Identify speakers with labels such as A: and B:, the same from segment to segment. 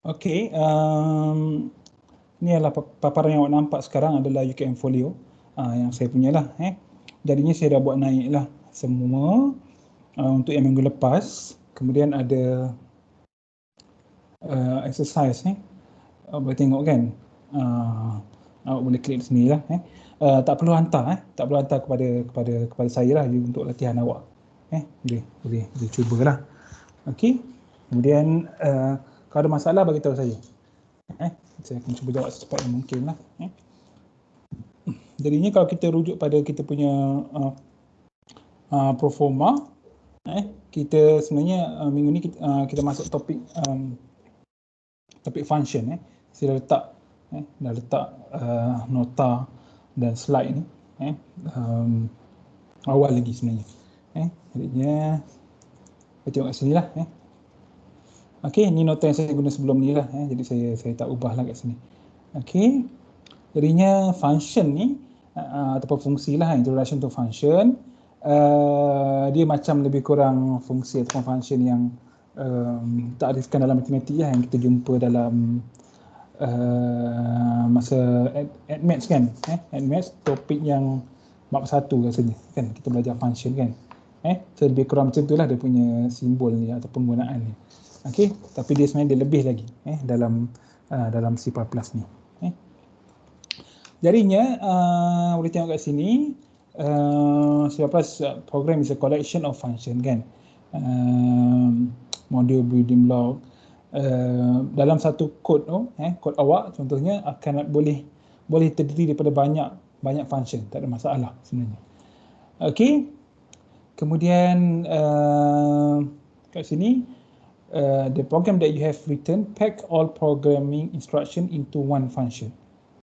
A: Okey, ni adalah paparan yang awak nampak sekarang adalah UKM Folio yang saya punya lah. Jadinya saya dah buat naik lah semua untuk yang minggu lepas. Kemudian ada exercise boleh tengok kan. Awak boleh klik sini lah. Tak perlu hantar tak perlu hantar kepada saya lah untuk latihan awak. Boleh cubalah. Okey. Kemudian kalau ada masalah bagi tahu saya. Saya akan cuba jawab secepat yang mungkin lah. Jadinya kalau kita rujuk pada kita punya proforma, kita sebenarnya minggu ni kita masuk topik function. Saya dah letak nota dan slide ni awal lagi sebenarnya. Jadinya kita tengok kat sini lah. Okey, ni nota yang saya guna sebelum ni lah. Jadi saya tak ubah lah kat sini. Okey, jadinya function ni ataupun fungsi lah, introduction to function, dia macam lebih kurang fungsi ataupun function yang takrifkan dalam matematik lah, yang kita jumpa dalam masa AdMaths kan. AdMaths topik yang bab 1 rasanya kan, kita belajar function kan. So lebih kurang macam tu lah dia punya simbol ni atau penggunaan ni. Okey, tapi dia sebenarnya dia lebih lagi dalam C++ ni. Jadinya boleh tengok kat sini, C++ program is a collection of function kan. Module building block dalam satu kod kod awak contohnya akan boleh terdiri daripada banyak function, tak ada masalah sebenarnya. Okey, kemudian kat sini the program that you have written pack all programming instruction into one function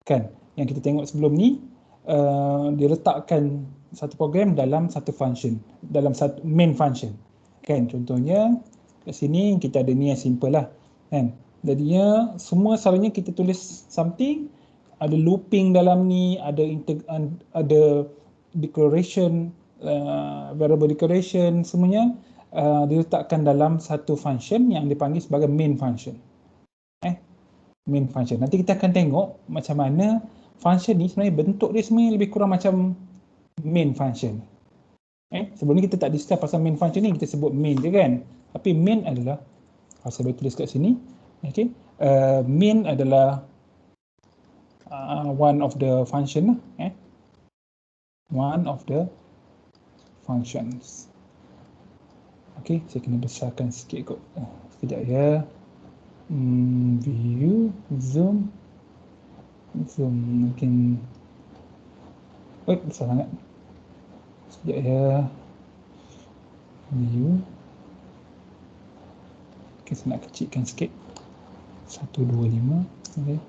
A: kan. Yang kita tengok sebelum ni dia letakkan satu program dalam satu function, dalam satu main function kan. Contohnya kat sini kita ada ni yang simple lah kan. Jadinya semua selalunya kita tulis something, ada looping dalam ni, ada declaration, variable declaration, semuanya diletakkan dalam satu function yang dipanggil sebagai main function. Main function. Nanti kita akan tengok macam mana function ni sebenarnya bentuk dia sebenarnya lebih kurang macam main function. Sebelum ni kita tak discuss pasal main function ni, kita sebut main je kan. Tapi main adalah, saya boleh tulis kat sini, main adalah one of the function lah. One of the functions. Okey, saya kena besarkan sikit kot. Sekejap ya. View, zoom mungkin. Besar sangat. Sekejap ya. View. Okey, saya nak kecilkan sikit. 125. Okey.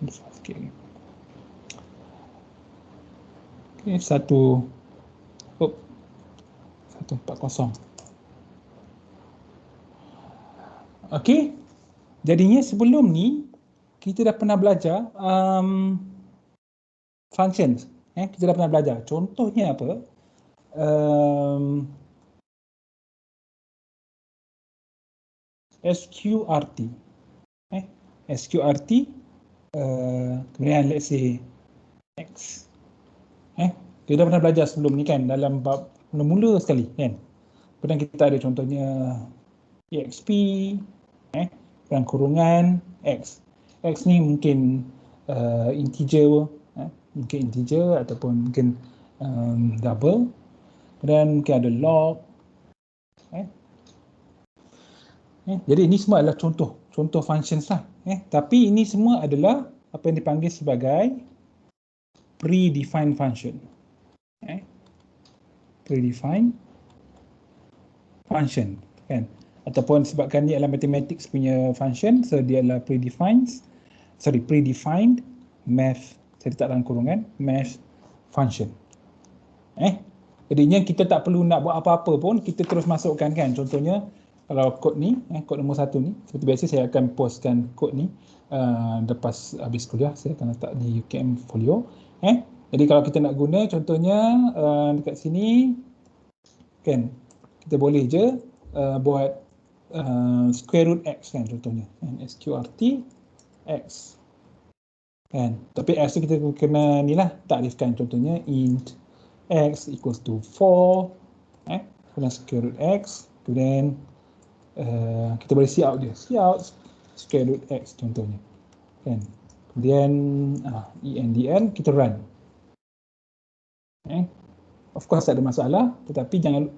A: Besar sikit lagi. Okey, 140. Okey, jadinya sebelum ni kita dah pernah belajar functions. Kita dah pernah belajar. Contohnya apa? SQRT. SQRT, kemudian let's say X. Kita dah pernah belajar sebelum ni kan, dalam bab mula-mula sekali kan. Kemudian kita ada contohnya EXP, dan kurungan X. X ni mungkin integer, mungkin integer ataupun mungkin double. Kemudian mungkin ada log. Jadi ini semua adalah contoh functions lah. Tapi ini semua adalah apa yang dipanggil sebagai predefined function. Predefined function kan. Ataupun sebabkan dia adalah mathematics punya function, so dia adalah predefined math, saya letak dalam kurungan, math function. Jadinya kita tak perlu nak buat apa-apa pun, kita terus masukkan kan. Contohnya kalau kod ni, kod nombor 1 ni, seperti biasa saya akan postkan kod ni lepas habis kuliah, saya akan letak di UKM Folio. Jadi kalau kita nak guna contohnya dekat sini kan, kita boleh je buat square root x kan contohnya, kan? sqrt x kan. Tapi x tu kita kena ni lah takrifkan, contohnya int x equals to 4 kemudian square root x, kemudian kita boleh cout dia, cout square root x contohnya kan. Kemudian endn kita run. Of course tak ada masalah, tetapi jangan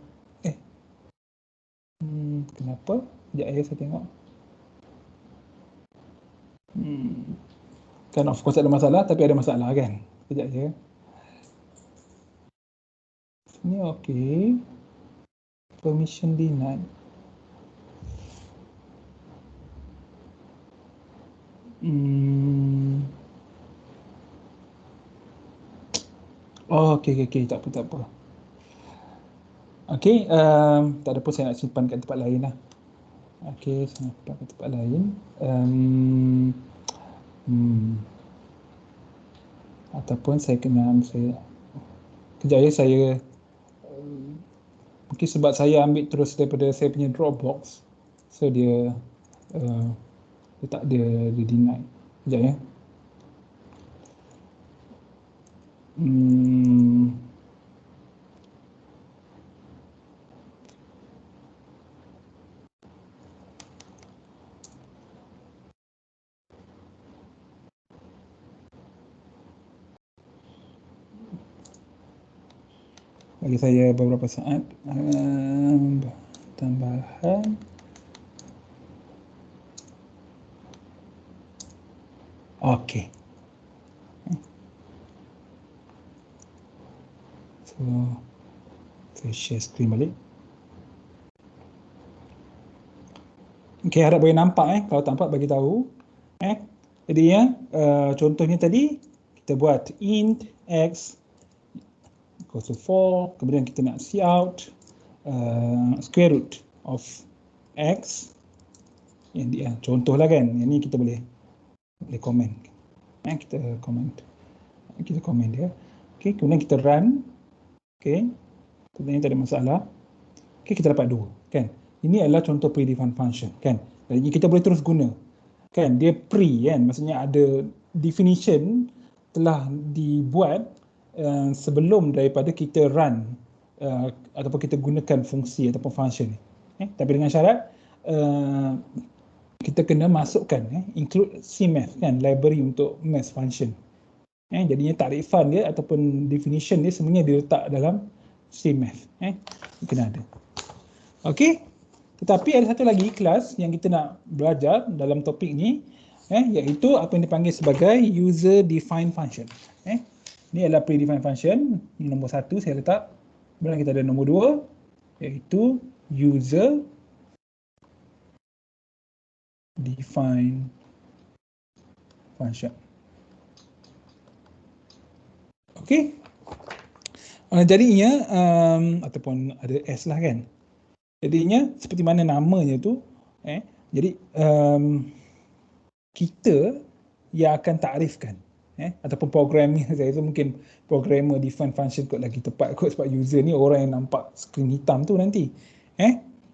A: kenapa? Sekejap ya, saya tengok. Kan of course tak ada masalah, tapi ada masalah kan. Sekejap je. Ini okey. Permission denied. Oh, okey, tak apa. Okey, tak ada pun, saya nak simpan kat tempat lain lah. Okey, saya nak simpan kat tempat lain. Ataupun saya kejap ya, saya mungkin sebab saya ambil terus daripada saya punya Dropbox, so dia tak ada, dia deny. Kejap ya. Bagi saya beberapa saat. Tambahan. Okey. So, saya share screen balik. Okey, harap boleh nampak kalau tak nampak bagi tahu. Jadi ya, contohnya tadi kita buat int x equals to 4, kemudian kita nak cout square root of x. Yang dia contohlah kan, yang ni kita boleh komen. Kita komen dia. Okey, kemudian kita run. Okey, sebenarnya tak ada masalah. Okey, kita dapat 2 kan. Ini adalah contoh predefined function kan. Jadi kita boleh terus guna kan, dia pre kan, maksudnya ada definition telah dibuat sebelum daripada kita run ataupun kita gunakan fungsi ataupun function ni. Tapi dengan syarat kita kena masukkan include cmath kan, library untuk math function. Jadinya takrifan dia ataupun definition dia sebenarnya diletak dalam cmath. Kena ada. Okey. Tetapi ada satu lagi kelas yang kita nak belajar dalam topik ni, iaitu apa yang dipanggil sebagai user defined function. Ini adalah predefined function. Ini nombor 1 saya letak. Kemudian kita ada nombor 2, iaitu user defined function. Okey. Jadinya ataupun ada S lah kan. Jadinya seperti mana namanya tu, jadi kita yang akan takrifkan, ataupun programmer saya tu mungkin programmer define function kot lagi tepat kot, sebab user ni orang yang nampak skrin hitam tu nanti.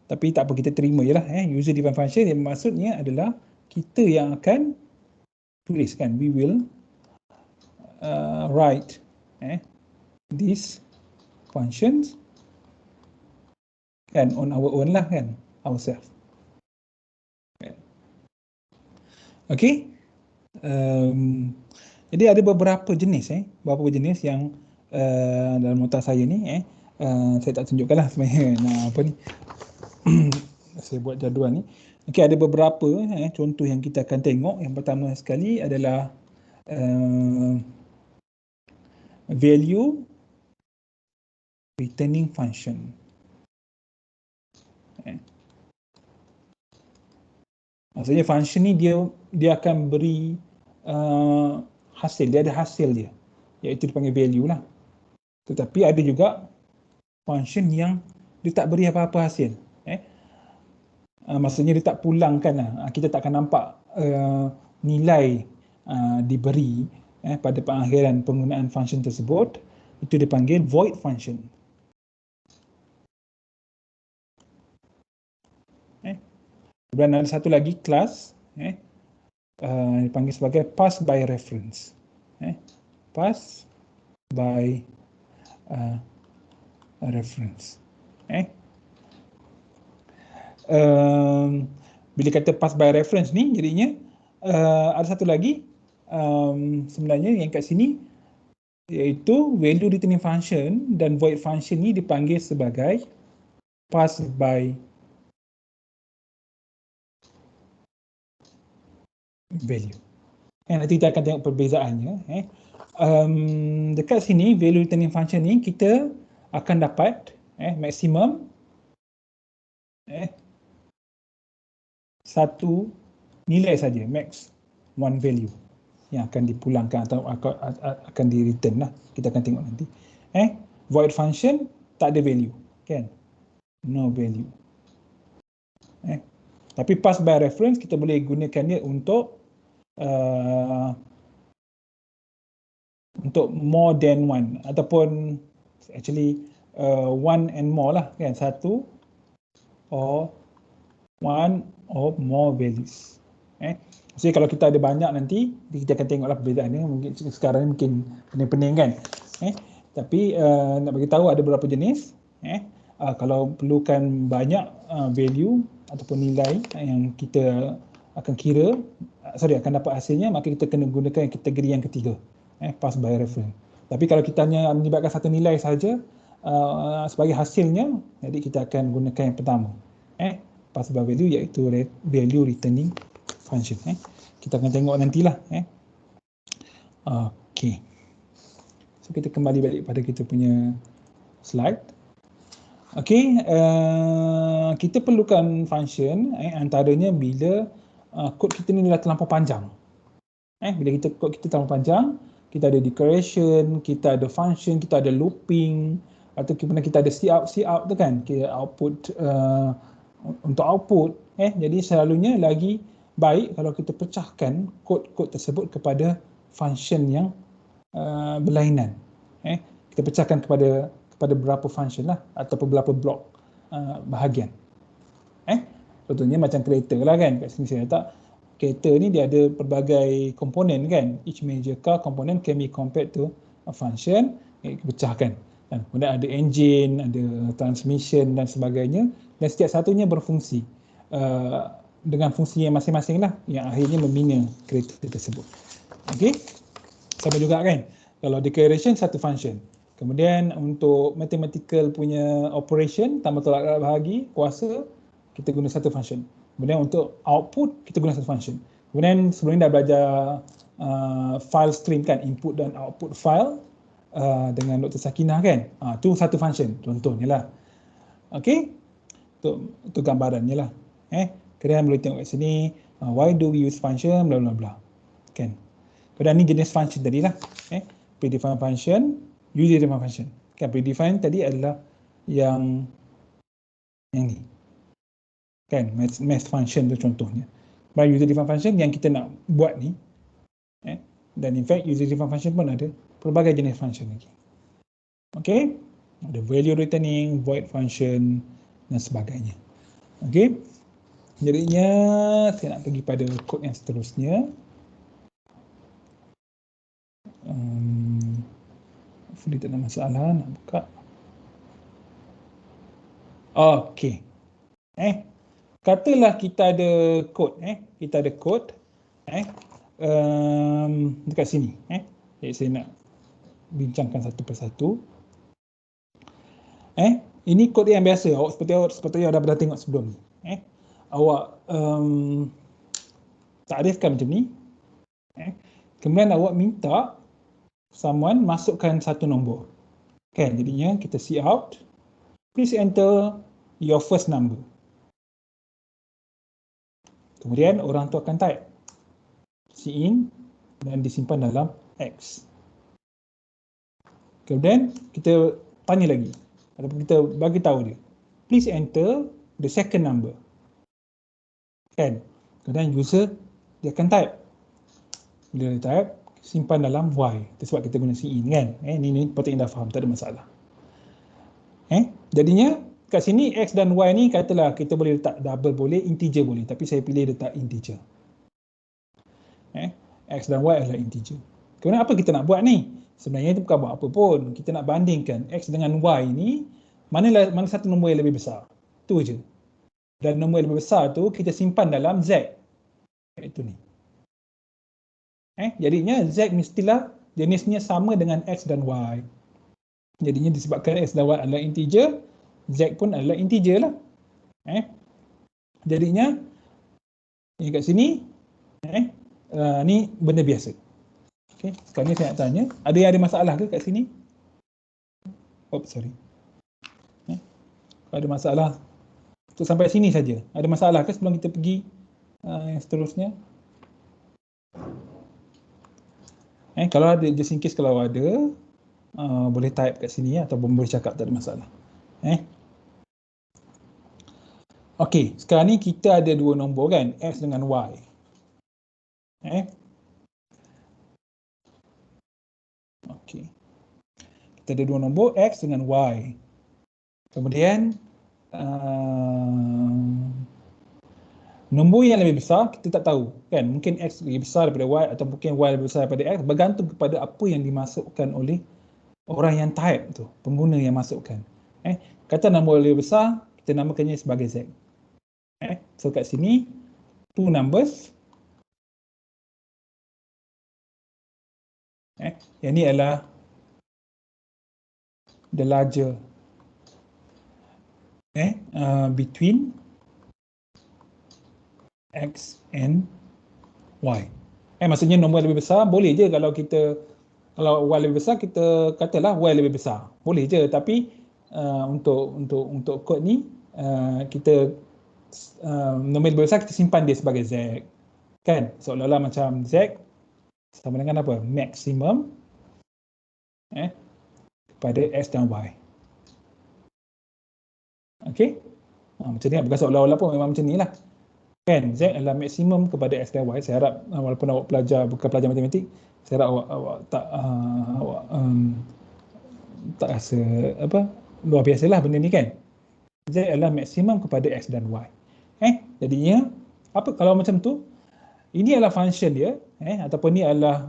A: Tapi tak apa, kita terima je lah. User define function yang maksudnya adalah kita yang akan tuliskan. We will write these functions kan on our own lah kan, ourselves. Okey. Jadi ada beberapa jenis yang dalam nota saya ni saya tak tunjukkan lah sebenarnya apa ni. Saya buat jadual ni. Okey, ada beberapa contoh yang kita akan tengok. Yang pertama sekali adalah value returning function. Maksudnya function ni dia akan beri hasil, dia ada hasil dia, iaitu dipanggil value lah. Tetapi ada juga function yang dia tak beri apa-apa hasil. Maksudnya dia tak pulangkan lah. Kita tak akan nampak nilai diberi pada pengakhiran penggunaan function tersebut. Itu dipanggil void function. Kemudian ada satu lagi kelas dipanggil sebagai pass by reference. Pass by reference. Bila kata pass by reference ni, jadinya ada satu lagi sebenarnya yang kat sini, iaitu value returning function dan void function ni dipanggil sebagai pass by value. Nanti kita akan tengok perbezaannya. Dekat sini value returning function ni kita akan dapat maksimum satu nilai saja, max one value yang akan dipulangkan atau akan di return lah. Kita akan tengok nanti. Void function tak ada value, kan? No value. Tapi pass by reference kita boleh gunakan dia untuk more than one, ataupun actually one and more lah, kan? Satu or one or more values. Jadi kalau kita ada banyak nanti, kita akan tengoklah perbezaannya. Mungkin sekarang ni mungkin pening-pening, kan? Tapi nak bagi tahu ada beberapa jenis. Kalau perlukan banyak value ataupun nilai yang kita akan akan dapat hasilnya, maka kita kena gunakan kategori yang ketiga, pass by reference. Tapi kalau kita hanya melibatkan satu nilai saja sebagai hasilnya, jadi kita akan gunakan yang pertama, pass by value, iaitu value returning function. Kita akan tengok nantilah. Okey. So kita kembali balik pada kita punya slide. Okey, kita perlukan function antaranya bila kod kita ni dah terlampau panjang. Bila kod kita terlampau panjang, kita ada declaration, kita ada function, kita ada looping, atau kita ada cout tu, kan, kita output untuk output. Jadi selalunya lagi baik kalau kita pecahkan kod-kod tersebut kepada function yang berlainan. Kita pecahkan kepada beberapa function lah, ataupun beberapa blok bahagian. Contohnya macam kereta lah, kan. Kat sini saya letak kereta ni dia ada pelbagai komponen, kan. Each major car component can be compared to a function. Kita pecahkan. Dan kemudian ada engine, ada transmission dan sebagainya, dan setiap satunya berfungsi dengan fungsi yang masing-masing lah, yang akhirnya membina kereta tersebut. Okey, sama juga, kan. Kalau declaration satu function, kemudian untuk mathematical punya operation, tambah tolak bahagi, kuasa, kita guna satu function. Kemudian untuk output, kita guna satu function. Kemudian sebelum ni dah belajar file stream, kan, input dan output file dengan Dr. Sakinah, kan. Tu satu function, contohnya lah. Okey, untuk gambarannya lah. Kemudian boleh tengok kat sini, why do we use function, bla bla bla, kan. Kemudian ni jenis function tadi lah. Predefined function, user defined function, kan. Predefined tadi adalah yang ni, kan, math function tu contohnya. By user defined function yang kita nak buat ni, dan in fact user defined function pun ada pelbagai jenis function lagi. Okey, ada value returning, void function dan sebagainya. Okey, jadinya saya nak pergi pada kod yang seterusnya. Hopefully tak ada masalah nak buka. Okey. Katalah kita ada kod, kita ada kod dekat sini, jadi saya nak bincangkan satu persatu. Ini kod yang biasa, seperti awak dah pernah tengok sebelum ni. Awak takrifkan macam ni, kemudian awak minta someone masukkan satu nombor, kan. Jadinya kita cout, please enter your first number. Kemudian orang tu akan type cin dan disimpan dalam X. Kemudian kita tanya lagi, ataupun kita bagi tahu dia, please enter the second number, kan. Kemudian user dia akan type. Bila dia type, simpan dalam Y. Itu sebab kita guna cin, kan. Ni patutnya dah faham, tak ada masalah. Jadinya kat sini X dan Y ni katalah kita boleh letak double boleh, integer boleh. Tapi saya pilih letak integer. X dan Y adalah integer. Kemudian apa kita nak buat ni? Sebenarnya itu bukan buat apa pun. Kita nak bandingkan X dengan Y ni, mana satu nombor yang lebih besar. Itu je. Dan nombor yang lebih besar tu kita simpan dalam Z. Itu ni. Jadinya Z mestilah jenisnya sama dengan X dan Y. Jadinya disebabkan X dan Y adalah integer, Z pun adalah integer lah. Jadinya ni kat sini ni benda biasa. Okay. Sekarang ni saya nak tanya, ada masalah ke kat sini? Sorry. Kalau ada masalah untuk sampai sini saja. Ada masalah ke sebelum kita pergi yang seterusnya? Kalau ada, just in case kalau ada, boleh type kat sini atau boleh cakap, tak ada masalah. Okey, sekarang ni kita ada dua nombor kan, X dengan Y. Okey. Kita ada dua nombor X dengan Y. Kemudian nombor yang lebih besar kita tak tahu kan, mungkin X lebih besar daripada Y atau mungkin Y lebih besar daripada X, bergantung kepada apa yang dimasukkan oleh orang yang type tu, pengguna yang masukkan. Kata nombor lebih besar, kita namakannya sebagai Z. So kat sini two numbers. Yang ni adalah the larger between X and Y. Maksudnya nombor yang lebih besar boleh je kalau Y lebih besar kita katalah Y lebih besar. Boleh je, tapi untuk kod ni kita nombor yang lebih besar kita simpan dia sebagai Z. Kan? Seolah-olah macam Z sama dengan apa? Maksimum pada X dan Y. Okey? Macam ni, bukan seolah-olah pun, memang macam ni lah. Kan, Z adalah maksimum kepada X dan Y. Saya harap walaupun awak bukan pelajar matematik, saya harap awak tak rasa luar biasalah benda ni kan. Z adalah maksimum kepada X dan Y. Jadinya kalau macam tu, ini adalah function dia, ataupun ni adalah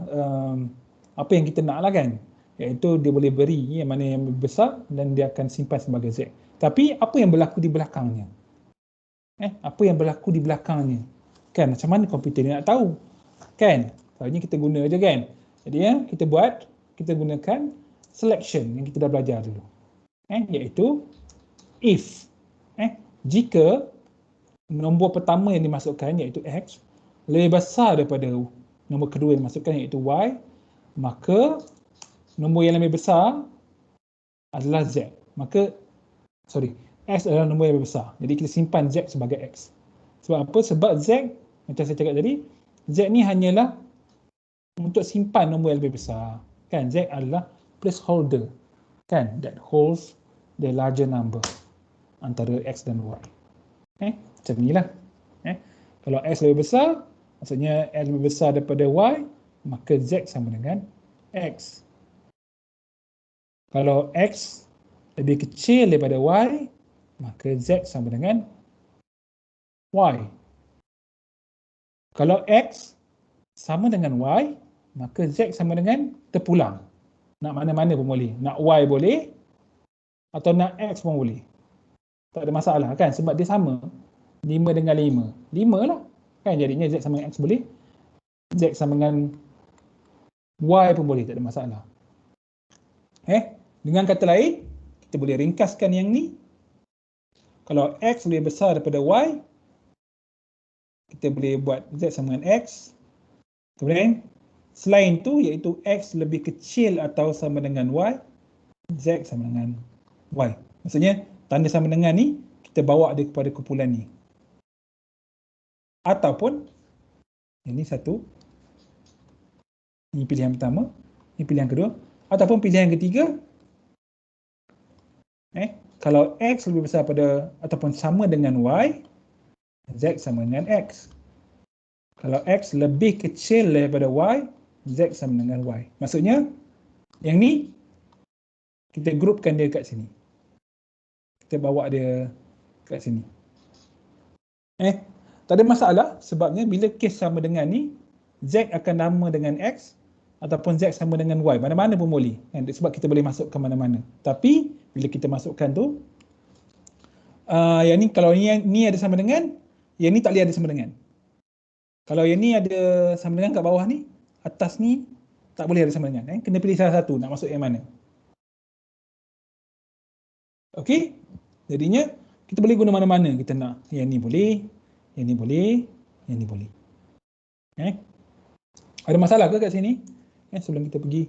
A: apa yang kita nak lah kan, iaitu dia boleh beri yang mana yang lebih besar dan dia akan simpan sebagai Z. Tapi apa yang berlaku di belakangnya? Apa yang berlaku di belakangnya? Kan, macam mana komputer ni nak tahu? Kan, soalnya kita guna je kan. Jadi kita gunakan selection yang kita dah belajar dulu. Iaitu if jika nombor pertama yang dimasukkan iaitu X lebih besar daripada nombor kedua yang dimasukkan iaitu Y, maka nombor yang lebih besar adalah Z. X adalah nombor yang lebih besar. Jadi kita simpan Z sebagai X. Sebab apa? Sebab Z, macam saya cakap tadi, Z ni hanyalah untuk simpan nombor yang lebih besar. Kan? Z adalah placeholder. Kan? That holds the larger number antara X dan Y. Macam inilah. Kalau X lebih besar, maksudnya X lebih besar daripada Y, maka Z sama dengan X. Kalau X lebih kecil daripada Y, maka Z sama dengan Y. Kalau X sama dengan Y, maka Z sama dengan terpulang. Nak mana-mana pun boleh. Nak Y boleh, atau nak X pun boleh. Tak ada masalah kan, sebab dia sama. 5 dengan 5. 5 lah. Kan, jadinya Z sama dengan X boleh. Z sama dengan Y pun boleh, tak ada masalah. Dengan kata lain, kita boleh ringkaskan yang ni. Kalau X lebih besar daripada Y, kita boleh buat Z sama dengan X. Kemudian, selain tu, iaitu X lebih kecil atau sama dengan Y, Z sama dengan Y. Maksudnya, tanda sama dengan ni, kita bawa dia kepada kumpulan ni. Ataupun, ini satu. Ini pilihan pertama. Ini pilihan kedua. Ataupun pilihan ketiga, kalau X lebih besar pada ataupun sama dengan Y, Z sama dengan X. Kalau X lebih kecil daripada Y, Z sama dengan Y. Maksudnya, yang ni, kita grupkan dia kat sini. kita bawa dia kat sini. Tak ada masalah sebabnya bila kes sama dengan ni, Z akan sama dengan X ataupun Z sama dengan Y. Mana-mana pun boleh. Kan? Sebab kita boleh masukkan mana-mana. Tapi bila kita masukkan tu, yang ni kalau ni ada sama dengan, yang ni tak boleh ada sama dengan. Kalau yang ni ada sama dengan kat bawah ni, atas ni tak boleh ada sama dengan. Kena pilih salah satu nak masuk yang mana. Okey? Jadinya kita boleh guna mana-mana kita nak. Yang ni boleh, yang ni boleh, yang ni boleh. Ada masalah ke kat sini? Sebelum kita pergi.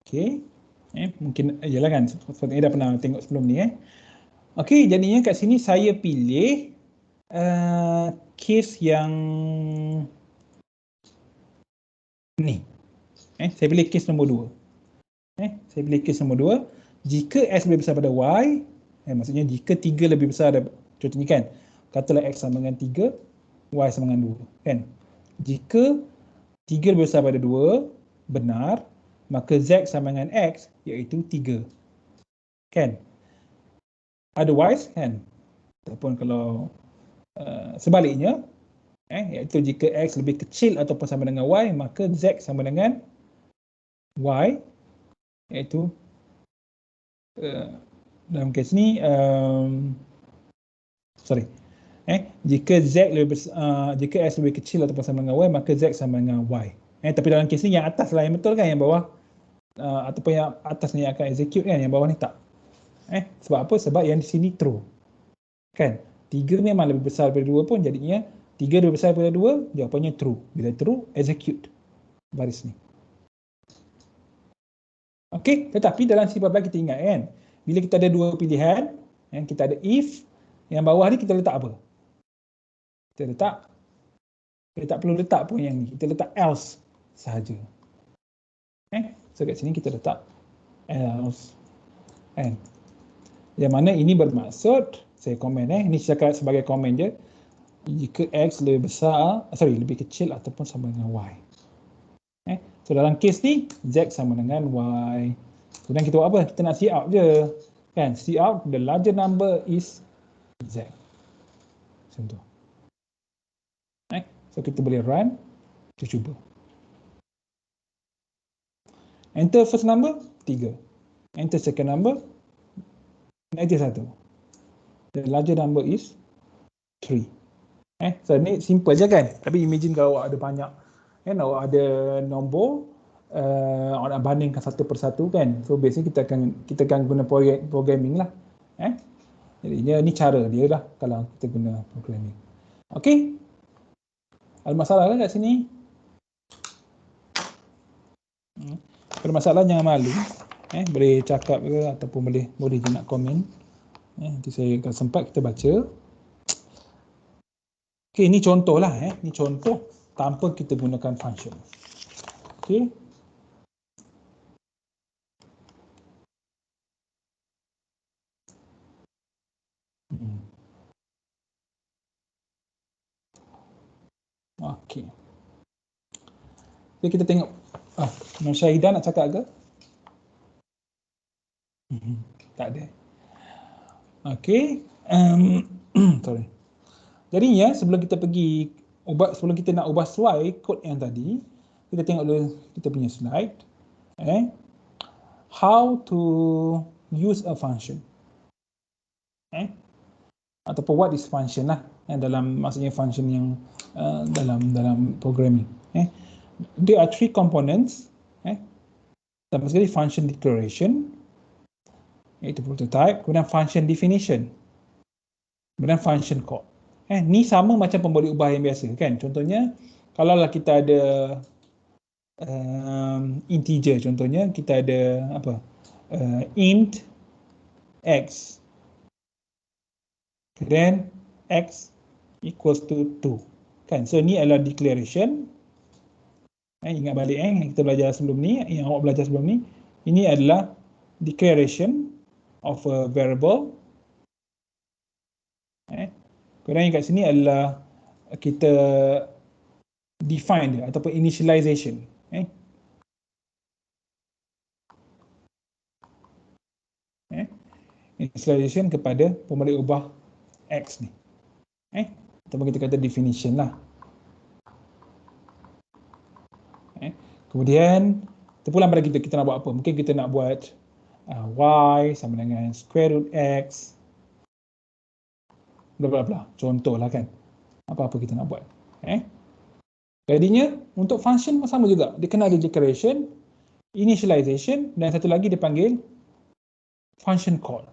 A: Okey. Mungkin yalah kan sepatutnya dah pernah tengok sebelum ni. Okey, jadinya kat sini saya pilih kes yang ni. Saya pilih kes nombor 2. Saya pilih kes nombor 2. Jika X lebih besar pada Y, maksudnya jika 3 lebih besar, contohnya kan, katalah X sama dengan 3, Y sama dengan 2. Kan? Jika 3 lebih besar pada 2, benar, maka Z sama dengan X, iaitu 3. Kan? Otherwise, kan? Ataupun kalau sebaliknya, iaitu jika X lebih kecil ataupun sama dengan Y, maka Z sama dengan Y, iaitu dalam kes ni jika Z lebih jika X lebih kecil ataupun sama dengan Y, maka Z sama dengan Y. Tapi dalam kes ni yang atas lah yang betul kan, yang bawah ataupun yang atas ni akan execute kan, yang bawah ni tak. Sebab apa? Sebab yang di sini true. Kan? 3 memang lebih besar daripada 2 pun, jadinya 3 lebih besar daripada 2, jawapannya true. Bila true, execute baris ni. Okey, tetapi dalam C++ kita ingat kan, bila kita ada dua pilihan, kita ada if, yang bawah ni kita letak apa? Kita tak perlu letak pun yang ni, kita letak else sahaja. So kat sini kita letak else. Yang mana ini bermaksud, saya komen ini cakap sebagai komen je, jika X lebih besar, lebih kecil ataupun sama dengan Y. So dalam kes ni, Z sama dengan Y. Kemudian kita buat apa? Kita nak see out je. Kan? See out, the larger number is Z. Macam tu. So kita boleh run, kita cuba. Enter first number, 3. Enter second number, -1. The larger number is 3. So ni simple je kan? Tapi imagine kalau awak ada banyak, awak ada nombor, awak nak bandingkan satu persatu kan? So biasanya kita akan guna programming lah. Jadinya ni cara dia lah kalau kita guna programming. Okey? Ada masalah ke kat sini? Kalau masalah jangan malu. Boleh cakap ke ataupun boleh je nak komen. Nanti saya kalau sempat kita baca. Okey, ini contoh lah. Ini contoh tanpa kita gunakan function. Okey. Okey. Jadi kita tengok. Nur Syahidah nak cakap ke? Tak ada. Okey. Sorry. Jadinya sebelum kita nak ubah sesuai kod yang tadi, kita tengok dulu kita punya slide. How to use a function. Ataupun what is function lah. Dalam maksudnya function yang dalam programming. There are 3 components. Pertama sekali function declaration, iaitu prototype, kemudian function definition, kemudian function call. Ni sama macam pembalik ubah yang biasa kan. Contohnya kalaulah kita ada integer, contohnya kita ada int x, then x equals to 2 kan. So ni adalah declaration. Ingat balik yang kita belajar sebelum ni, yang awak belajar sebelum ni, ini adalah declaration of a variable. Kemudian yang kat sini adalah kita define dia ataupun initialization. Initialization kepada pembalik ubah X ni. Ataupun kita kata definition lah. Kemudian terpulang pada kita nak buat apa. Mungkin kita nak buat Y sama dengan square root X, bla bla bla. Contoh lah kan. Apa-apa kita nak buat. Jadinya untuk function sama juga. Dia kena ada declaration, initialization, dan satu lagi dia panggil function call.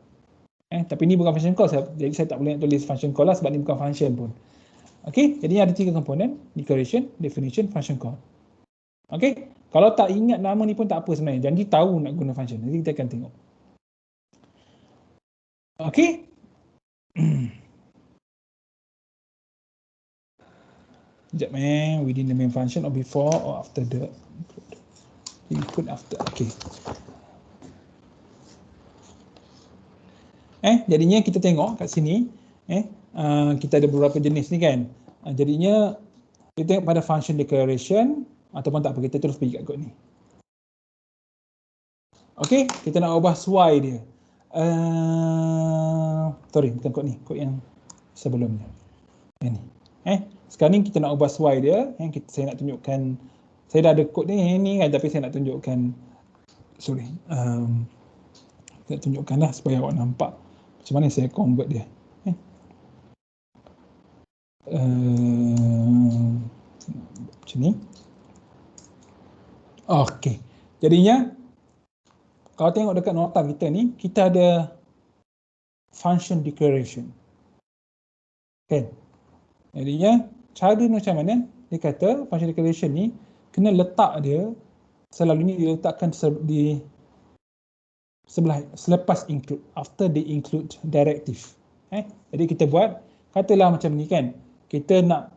A: Tapi ni bukan function call, jadi saya tak boleh nak tulis function call lah sebab ni bukan function pun. Okey, jadinya ada 3 komponen, declaration, definition, function call. Okey, kalau tak ingat nama ni pun tak apa sebenarnya. Janji tahu nak guna function. Nanti kita akan tengok. Okey. Sekejap within the main function or before or after the include after. Okey. Jadinya kita tengok kat sini, kita ada beberapa jenis ni kan. Jadinya kita tengok pada function declaration ataupun tak apa, kita terus pergi kat kod ni. Okey, kita nak ubah y dia. Sorry, bukan kod ni, kod yang sebelumnya. Yang ni. Sekarang ni kita nak ubah y dia, saya nak tunjukkan, saya dah ada kod ni kan, tapi saya nak tunjukkan, sorry, saya tunjukkanlah supaya awak nampak macam mana saya convert dia. Macam ni. Okey. Jadinya kalau tengok dekat nota kita ni, kita ada function declaration. Kan? Jadinya cara macam mana? Dia kata function declaration ni kena letak dia, selalunya diletakkan di sebelah selepas include, after the include directive. Jadi kita buat, katalah macam ni kan. Kita ada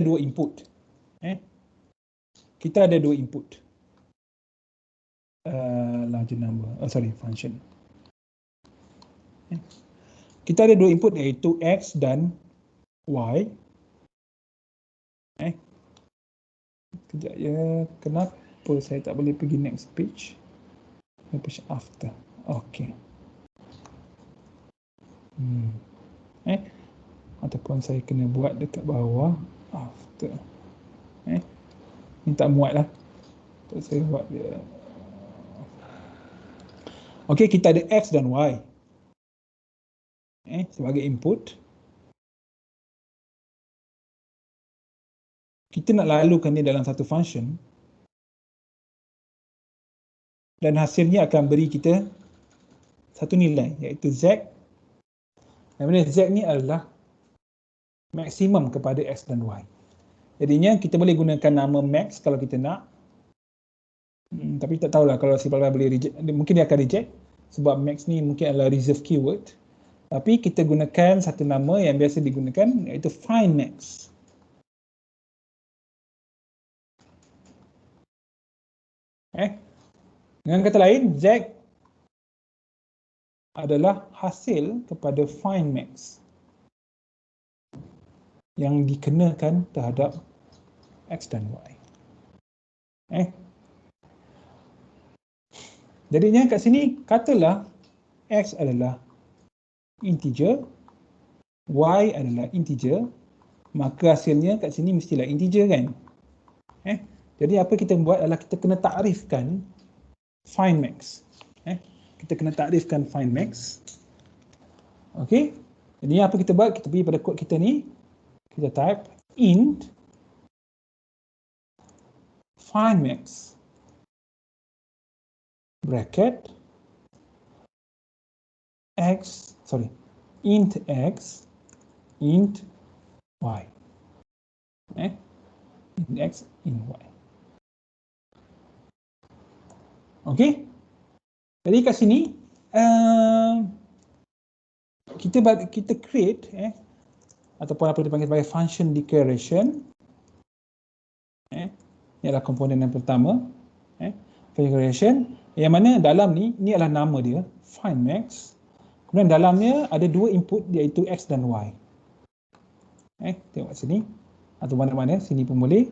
A: 2 input. Kita ada 2 input. Larger number. Function. Kita ada 2 input iaitu X dan Y. Kejap ya, kenapa saya tak boleh pergi next page? Page after. Okey. Ataupun saya kena buat dekat bawah after. Ni tak muat lah. Saya buat dia. Okey, kita ada X dan Y. Sebagai input. Kita nak lalukan dia dalam satu function. Dan hasilnya akan beri kita satu nilai, iaitu Z. Dan bila Z ni adalah maksimum kepada X dan Y. Jadinya kita boleh gunakan nama max kalau kita nak. Tapi tak tahulah kalau si Palma boleh reject. Mungkin dia akan reject sebab max ni mungkin adalah reserve keyword. Tapi kita gunakan satu nama yang biasa digunakan iaitu find max. Dengan kata lain, Z adalah hasil kepada find max yang dikenakan terhadap X dan Y. Jadinya kat sini, katalah X adalah integer, Y adalah integer, maka hasilnya kat sini mestilah integer kan? Jadi apa kita buat adalah kita kena takrifkan find max. Kita kena takrifkan find max. Okey. Jadi apa kita buat? Kita pergi pada kod kita ni. Kita type int find max bracket int x int y. Int x int y. Okey. Jadi kat sini kita create ataupun apa dipanggil sebagai function declaration. Ini adalah komponen yang pertama. Declaration yang mana dalam ni adalah nama dia find max. Kemudian dalamnya ada 2 input iaitu X dan Y. Tengok sini atau mana-mana, sini pun boleh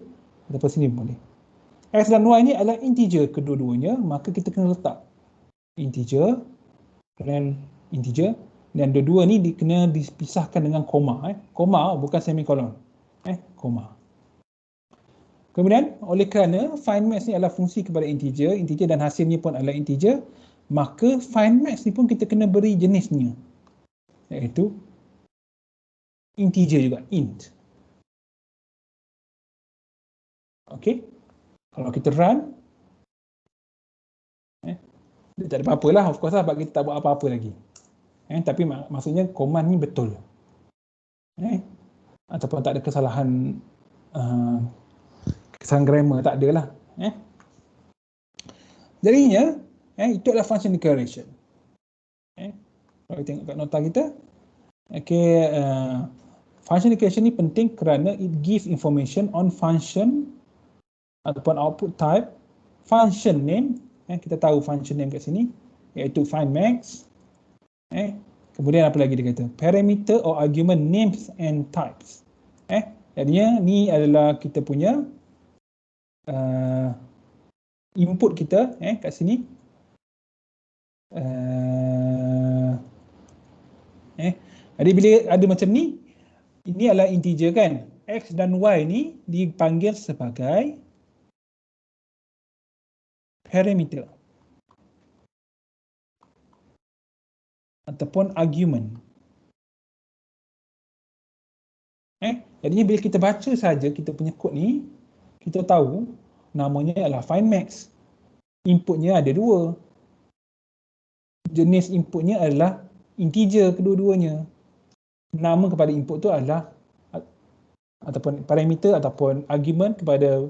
A: ataupun sini pun boleh. X dan Y ni adalah integer kedua-duanya, maka kita kena letak integer kemudian integer, dan dua-dua ni kena dipisahkan dengan koma. Koma bukan semikolon. Koma. Kemudian oleh kerana find max ni adalah fungsi kepada integer dan hasilnya pun adalah integer, maka find max ni pun kita kena beri jenisnya, iaitu integer juga, int. Okey. Kalau kita run, dia tak ada apa-apa lah, of course lah, sebab kita tak buat apa-apa lagi. Tapi maksudnya command ni betul. Ataupun tak ada kesalahan grammar, tak ada lah. Jadinya, itu adalah function declaration. Kalau tengok kat nota kita, function declaration ni penting kerana it gives information on function ataupun output type, function name, kita tahu function name kat sini, iaitu find max. Kemudian apa lagi dia kata? Parameter or argument names and types. Jadinya ni adalah kita punya input kita kat sini. Jadi bila ada macam ni, ini adalah integer kan? X dan Y ni dipanggil sebagai parameter ataupun argument. Jadinya bila kita baca saja kita punya kod ni, kita tahu namanya adalah find max. Inputnya ada dua. Jenis inputnya adalah integer kedua-duanya. Nama kepada input tu adalah ataupun parameter ataupun argument kepada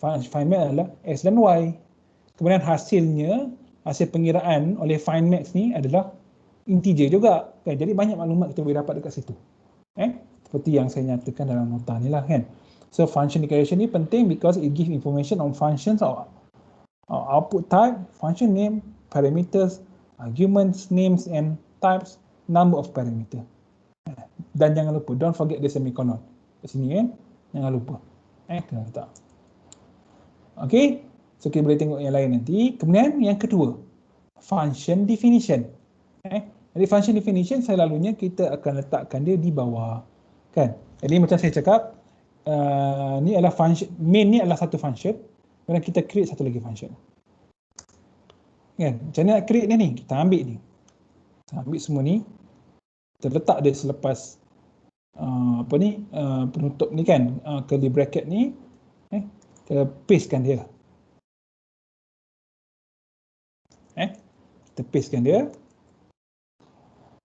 A: find max adalah X dan Y. Kemudian hasil pengiraan oleh find max ni adalah integer juga. Jadi banyak maklumat kita boleh dapat dekat situ. Seperti yang saya nyatakan dalam nota ni lah kan. So function declaration ni penting because it gives information on functions or output type, function name, parameters, arguments, names and types, number of parameter. Dan jangan lupa, don't forget the semicolon. Kat sini kan, jangan lupa. Kena letak. Okay, so kita boleh tengok yang lain nanti. Kemudian yang kedua, function definition. Jadi function definition selalunya kita akan letakkan dia di bawah. Kan? Jadi macam saya cakap, ni adalah function, main ni adalah satu function, kemudian kita create satu lagi function. Kan? Macam mana nak create dia ni? Kita ambil ni. Kita ambil semua ni, kita letak dia selepas penutup ni kan, curly bracket ni, kita pastekan dia. Kita pastekan dia.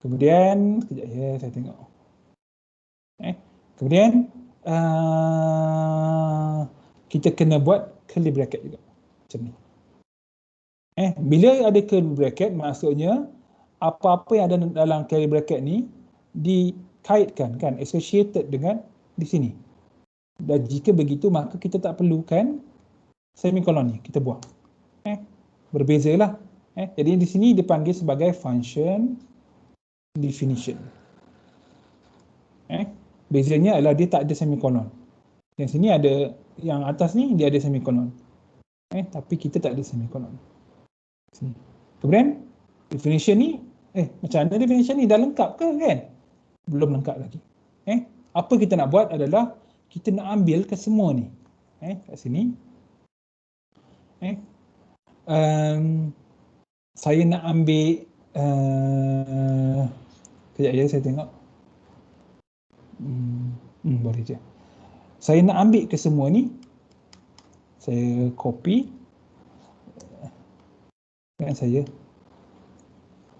A: Kemudian, sekejap ya, saya tengok. Kemudian, kita kena buat curly bracket juga. Macam ni. Bila ada curly bracket, maksudnya apa-apa yang ada dalam curly bracket ni dikaitkan, kan, associated dengan di sini. Dan jika begitu, maka kita tak perlukan semicolon ni, kita buang. Berbezalah. Jadi di sini dipanggil sebagai function definition. Bezanya adalah dia tak ada semicolon. Yang sini ada, yang atas ni dia ada semicolon. Tapi kita tak ada semicolon. Sini. Kemudian definition ni, macam mana definition ni? Dah lengkap ke kan? Belum lengkap lagi. Apa kita nak buat adalah kita nak ambil ke semua ni. Kat sini. Saya nak ambil kejap ya, saya tengok. Boleh je. Saya nak ambil ke semua ni. Saya copy. Dan saya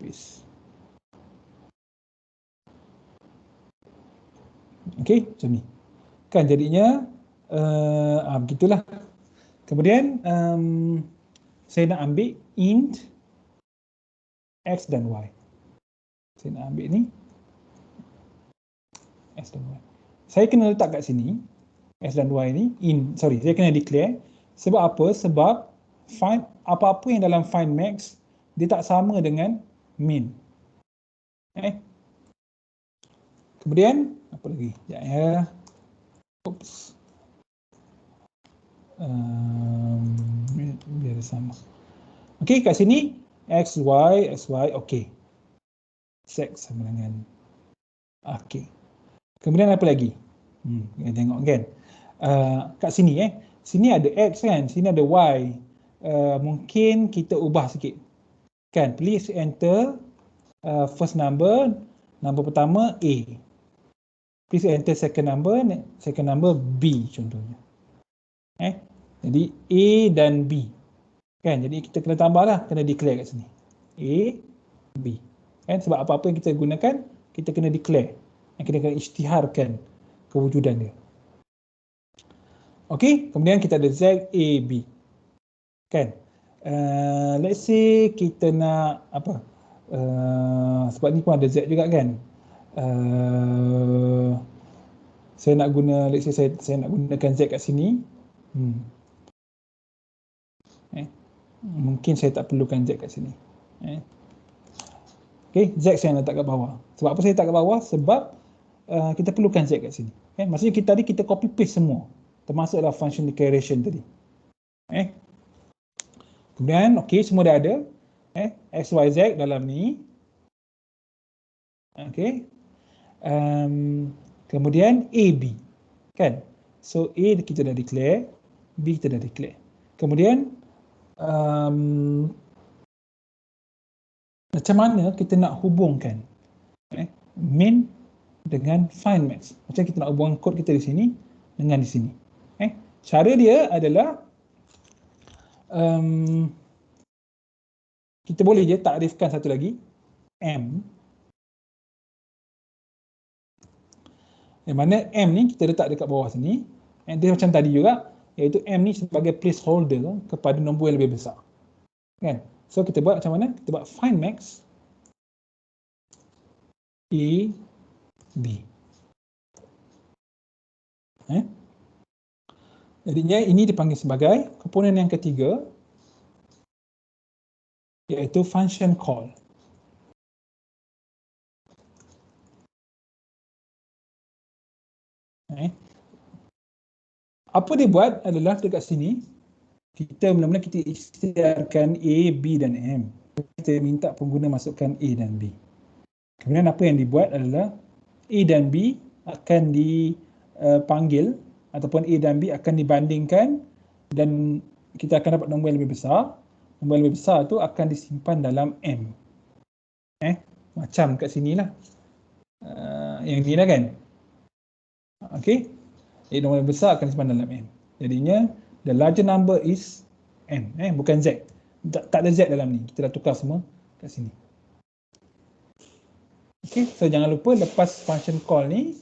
A: paste. Okey, macam ni. Kan jadinya begitulah. Kemudian saya nak ambil int X dan Y. Saya nak ambil ni X dan Y. Saya kena letak kat sini X dan Y ni saya kena declare. Sebab apa? Sebab find apa-apa yang dalam find max dia tak sama dengan min. Kemudian apa lagi? Sekejap ya. Oops. Biar sama. Okey, kat sini X, Y, okey. Z sama dengan okey. Kemudian apa lagi? Kita tengok kan. Kat sini sini ada X kan, sini ada Y. Mungkin kita ubah sikit. Kan, please enter first number pertama A. Please enter second number B contohnya. Jadi A dan B. Kan, jadi kita kena tambahlah, kena declare kat sini. A, B. Kan, sebab apa-apa yang kita gunakan, kita kena declare. Kita kena isytiharkan kewujudan dia. Okey, kemudian kita ada Z, A, B. Kan? Let's say kita nak apa? Sebab ni pun ada Z juga kan? Saya nak guna, let's say saya nak gunakan Z kat sini. Mungkin saya tak perlukan Z kat sini. Okay, Z saya letak kat bawah. Sebab apa saya letak kat bawah? Sebab kita perlukan Z kat sini. Maksudnya kita copy paste semua. Termasuklah function declaration tadi. Kemudian, okay, semua dah ada. X, Y, Z dalam ni. Okay. Kemudian A, B. Kan? So, A kita dah declare. B kita dah declare. Kemudian, macam mana kita nak hubungkan main dengan find max. Macam kita nak hubungkan kod kita di sini dengan di sini. Cara dia adalah kita boleh je takrifkan satu lagi M. Yang mana M ni kita letak dekat bawah sini. Dia macam tadi juga, iaitu M ni sebagai placeholder kepada nombor yang lebih besar. Kan? So kita buat macam mana? Kita buat find max A, B. Jadinya ini dipanggil sebagai komponen yang ketiga, iaitu function call. Apa dia buat adalah dekat sini, kita mula-mula kita isytiharkan A, B dan M. Kita minta pengguna masukkan A dan B. Kemudian apa yang dibuat adalah A dan B akan dipanggil ataupun A dan B akan dibandingkan dan kita akan dapat nombor yang lebih besar. Nombor yang lebih besar tu akan disimpan dalam M. Macam kat sini lah. Yang ni lah kan. Okey. Nombor yang besar akan disimpan dalam M. Jadinya the larger number is M. Bukan Z. Tak ada Z dalam ni. Kita dah tukar semua kat sini. Okey. So jangan lupa lepas function call ni,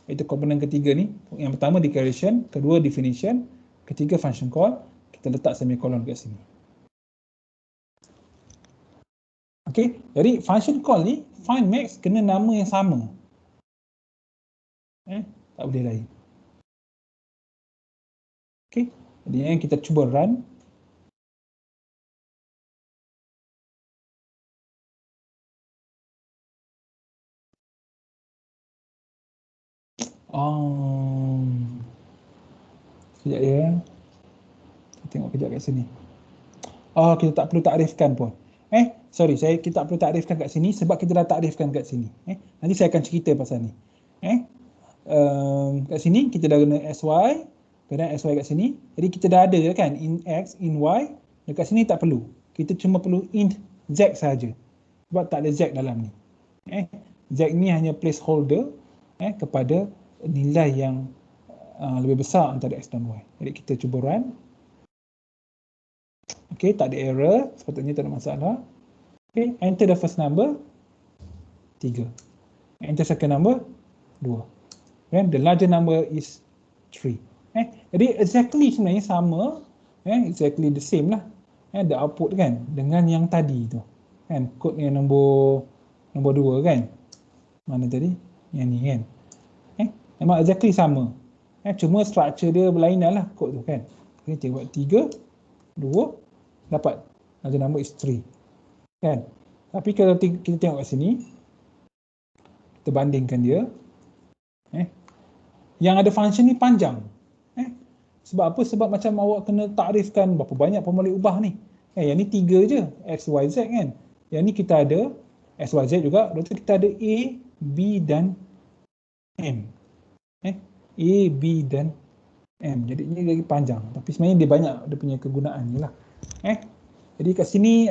A: itu komponen ketiga ni. Yang pertama declaration, kedua definition, ketiga function call, kita letak semicolon kat sini. Okey, jadi function call ni find max kena nama yang sama. Tak boleh lain. Okey, jadi kita cuba run. Sekejap ya. Kita tengok kejap kat sini. Kita tak perlu takrifkan pun. Kita tak perlu takrifkan kat sini sebab kita dah takrifkan kat sini. Nanti saya akan cerita pasal ni. Kat sini kita dah guna SY, kemudian SY kat sini. Jadi kita dah ada kan in X, in Y. Dekat sini tak perlu. Kita cuma perlu int Z saja. Sebab tak ada Z dalam ni. Z ni hanya placeholder kepada nilai yang lebih besar antara X dan Y. Jadi kita cuba run. Okey, tak ada error. Sepatutnya tak ada masalah. Okey, enter the first number 3. Enter second number 2. And the larger number is 3. Jadi exactly sebenarnya sama, exactly the same lah. The output kan dengan yang tadi tu. Kan kod yang nombor 2 kan. Mana tadi? Yang ni kan. Memang exactly sama. Cuma structure dia berlainan lah kod tu kan. Okay, kita buat 3, 2, dapat. Larger number is 3. Kan? Tapi kalau kita tengok kat sini, kita bandingkan dia. Yang ada function ni panjang. Sebab apa? Sebab macam awak kena takrifkan berapa banyak pun boleh ubah ni. Yang ni 3 je, X, Y, Z kan. Yang ni kita ada X, Y, Z juga. Lepas tu kita ada A, B dan M. A, B dan M. Jadi ini lagi panjang. Tapi sebenarnya dia banyak dia punya kegunaan ni lah. Jadi kat sini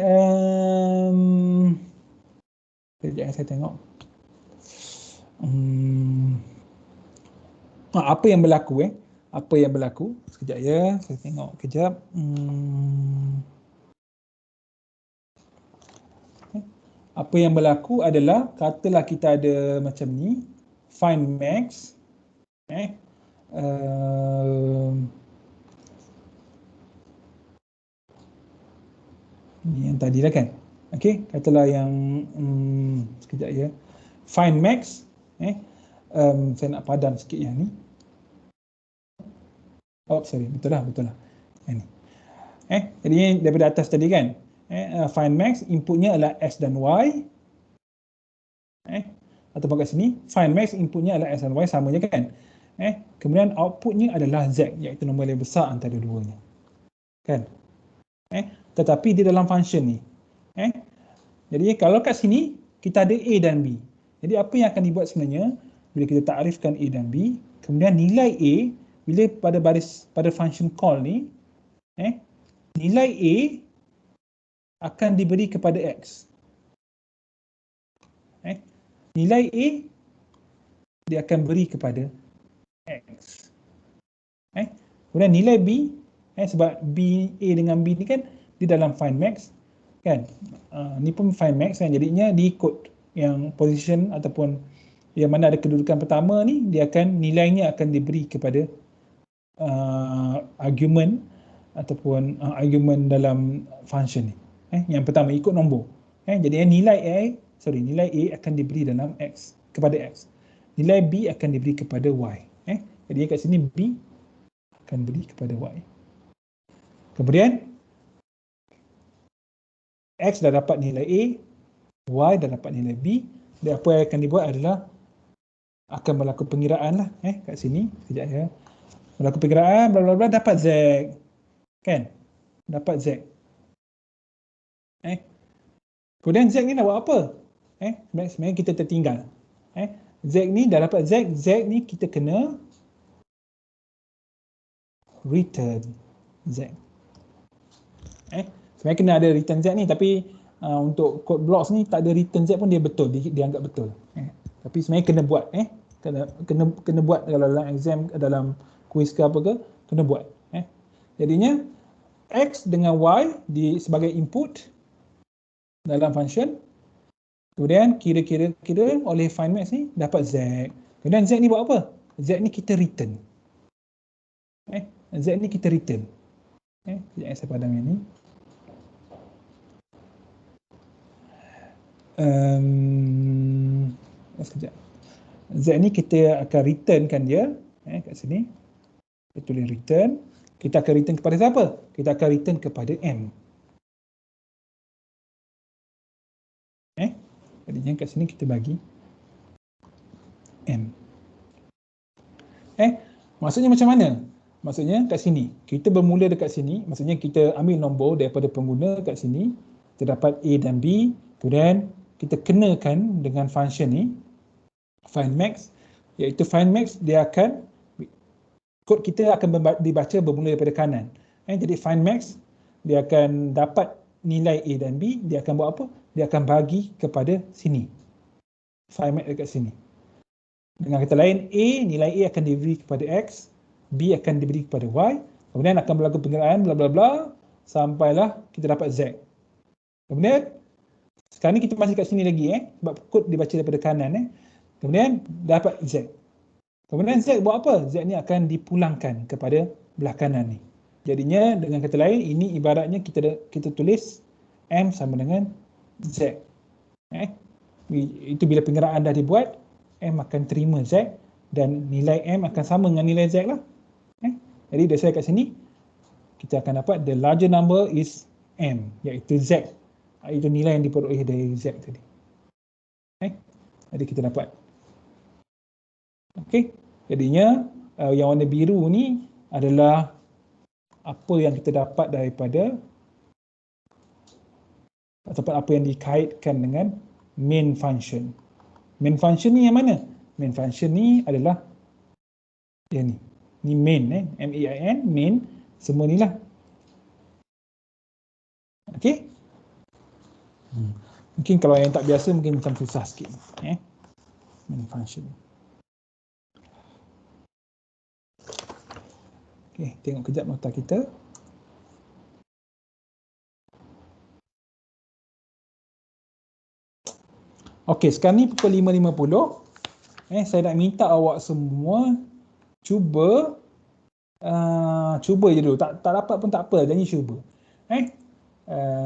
A: sekejap saya tengok. Apa yang berlaku Apa yang berlaku? Sekejap ya, saya tengok kejap. Apa yang berlaku adalah katalah kita ada macam ni, find max. Ni yang tadi lah kan. Okey, katalah yang sekejap ya. Find max. Saya nak padam sikit yang ni. Oh, sorry, betul lah. Yang ni. Jadi daripada atas tadi kan. Find max, inputnya adalah X dan Y. Ataupun kat sini, find max, inputnya adalah X dan Y, sama je kan. Kemudian outputnya adalah Z, iaitu nombor yang besar antara duanya. Kan? Tetapi di dalam function ni. Jadi kalau kat sini, kita ada A dan B. Jadi apa yang akan dibuat sebenarnya, bila kita takrifkan A dan B, kemudian nilai A, bila pada function call ni, nilai A akan diberi kepada X. Nilai A dia akan beri kepada X. Kemudian nilai B, sebab B, A dengan B ni kan di dalam find max kan. Ni pun find max kan, jadinya diikut yang position ataupun yang mana ada kedudukan pertama ni, dia akan nilainya akan diberi kepada argument ataupun argument dalam function ni. Yang pertama ikut nombor. Jadi nilai A akan diberi dalam X, kepada X. Nilai B akan diberi kepada Y. Jadi kat sini B akan beri kepada Y. Kemudian X dah dapat nilai A, Y dah dapat nilai B. Dan apa yang akan dibuat adalah akan berlaku pengiraan lah. Kat sini, sekejap ya. Berlaku pengiraan, bla bla bla, dapat Z. Kan? Dapat Z. Kemudian Z ni nak buat apa? Sebenarnya kita tertinggal. Z ni dah dapat Z. Z ni kita kena return Z. Sebenarnya kena ada return Z ni, tapi untuk code blocks ni tak ada return Z pun dia betul, dia anggap betul. Tapi sebenarnya kena buat, kena buat kalau dalam exam, dalam quiz ke apa ke, kena buat. Jadinya X dengan Y sebagai input dalam function. Kemudian kira oleh find max ni dapat Z. Kemudian Z ni buat apa? Z ni kita return. Z ni kita return. Sekejap saya padam yang ni. Sekejap. Z ni kita akan returnkan dia. Kat sini. Kita tulis return. Kita akan return kepada siapa? Kita akan return kepada M. Jadinya kat sini kita bagi M. Maksudnya macam mana? Maksudnya kat sini, kita bermula dekat sini, maksudnya kita ambil nombor daripada pengguna kat sini, terdapat A dan B, kemudian kita kenakan dengan function ni, find max, iaitu find max dia akan, kod kita akan dibaca bermula daripada kanan. Jadi find max, dia akan dapat nilai A dan B, dia akan buat apa? Dia akan bagi kepada sini. Find max dekat sini. Dengan kata lain, nilai A akan diberi kepada X, B akan diberi kepada Y, kemudian akan berlaku pengiraan bla bla bla sampailah kita dapat Z. Kemudian sekarang ni kita masih kat sini lagi sebab kod dibaca daripada kanan Kemudian dapat Z. Kemudian Z buat apa? Z ni akan dipulangkan kepada belah kanan ni. Jadinya dengan kata lain, ini ibaratnya kita tulis M sama dengan Z. Itu bila pengiraan dah dibuat, M akan terima Z dan nilai M akan sama dengan nilai Z lah. Jadi dasar kat sini, kita akan dapat the larger number is M, iaitu Z. Itu nilai yang diperoleh dari Z tadi. Jadi kita dapat. Okey, jadinya yang warna biru ni adalah apa yang kita dapat daripada ataupun apa yang dikaitkan dengan main function. Main function ni yang mana? Main function ni adalah yang ni. Ni main, M-A-I-N, main, semua ni lah. Okay? Mungkin kalau yang tak biasa mungkin macam susah sikit. Main function. Okay, tengok kejap nota kita. Okay, sekarang ni pukul 5.50. Saya nak minta awak semua cuba je dulu. Tak dapat pun tak apa, janji cuba.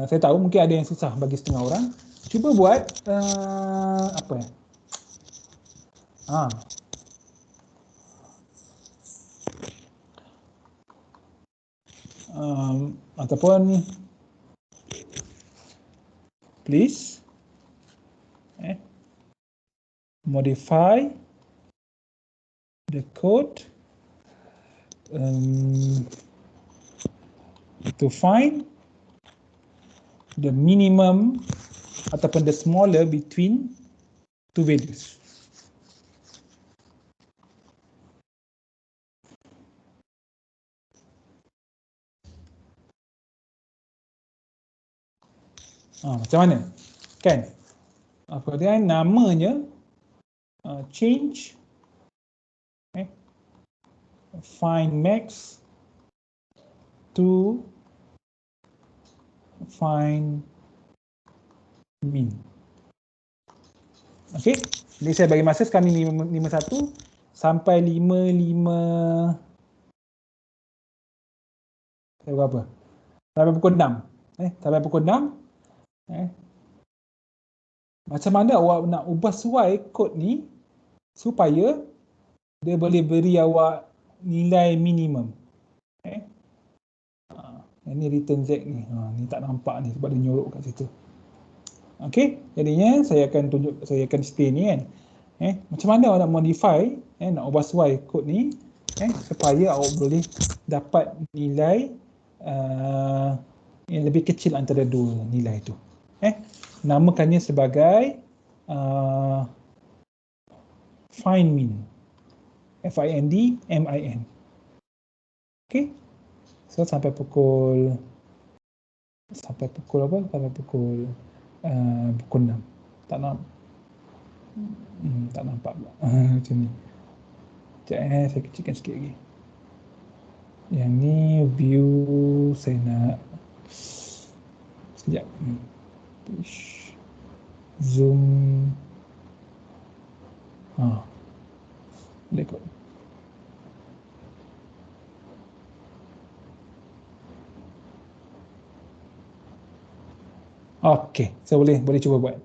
A: Saya tahu mungkin ada yang susah bagi setengah orang. Cuba buat apa ya? Ataupun please modify the code to find the minimum ataupun the smaller between two values. Macam mana? Kan? Apa dia namanya? Change find max to find min. Okay, jadi saya bagi masa sekarang ni 5.51 sampai 5.5 berapa? Sampai pukul 6. Sampai pukul 6. Macam mana awak nak ubah suai kod ni supaya dia boleh beri awak nilai minimum. Ini return Z ni. Ni tak nampak ni sebab dia nyorok kat situ. Okey, jadinya saya akan display ni kan. Macam mana awak nak modify, nak ubah suai kod ni supaya awak boleh dapat nilai yang lebih kecil antara dua nilai tu. Namakannya sebagai find min. F-I-N-D M-I-N. Okey. So sampai pukul apa? Sampai pukul 6. Tak nampak pula. Macam ni. Sekejap saya kecilkan sikit lagi. Yang ni view saya nak sekejap. Zoom. Boleh kot. Okey, saya boleh cuba buat.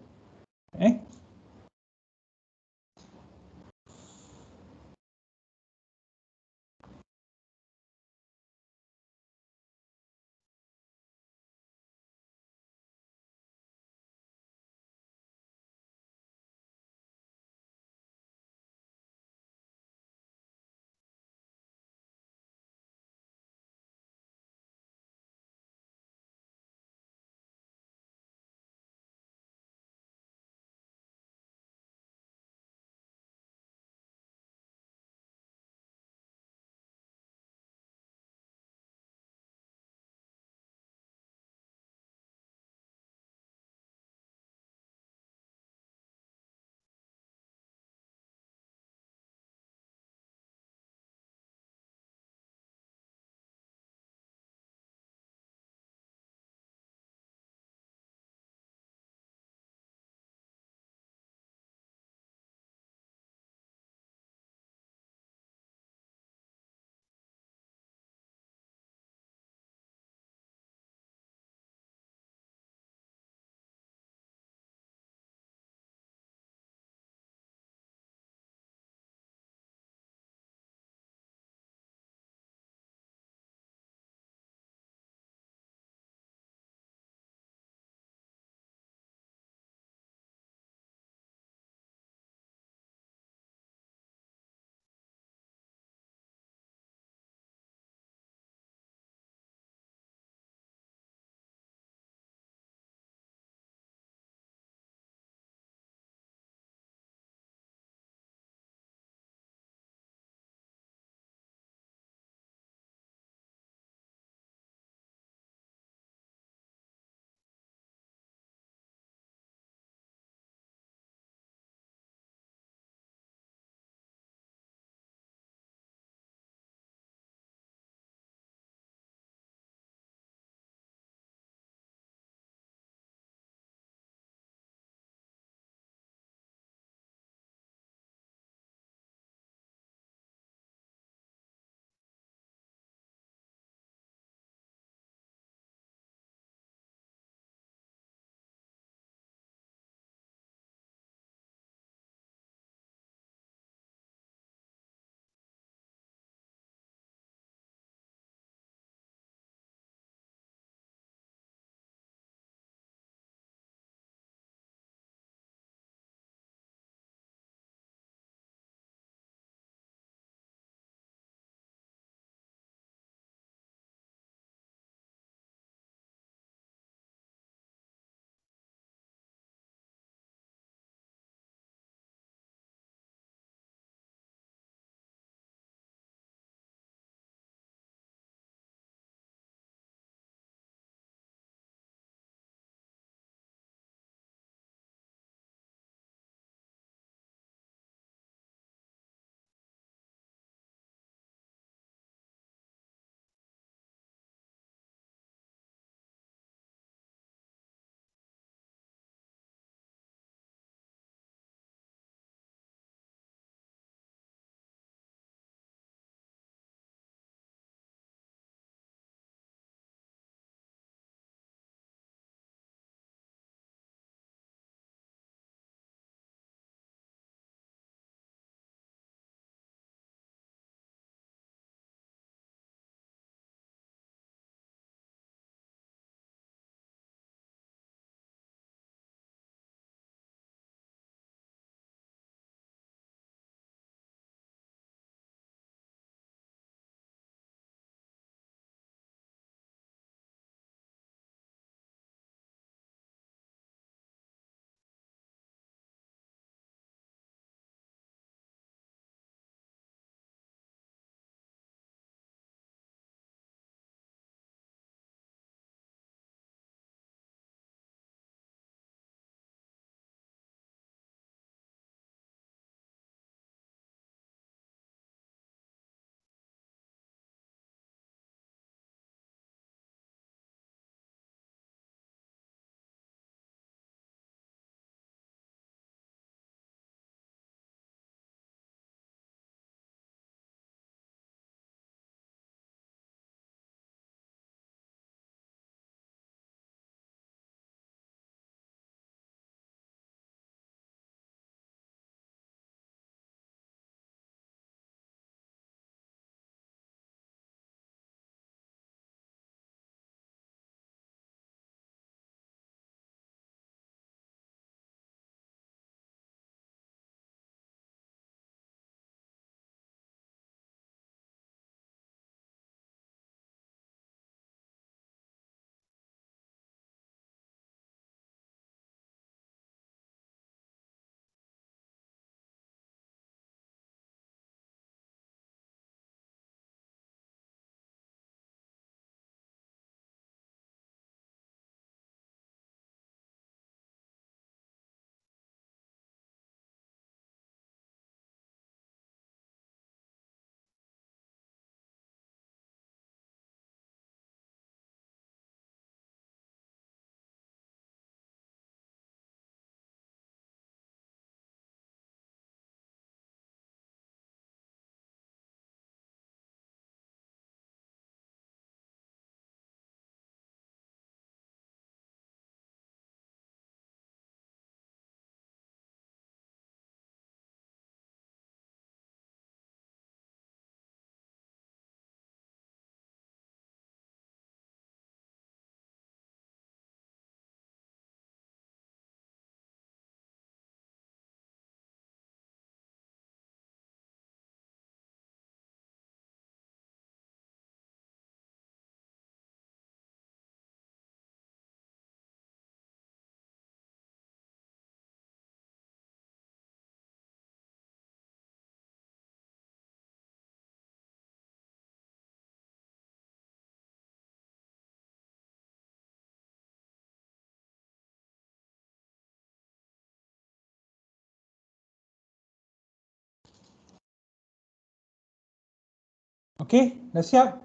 A: Okey, dah siap?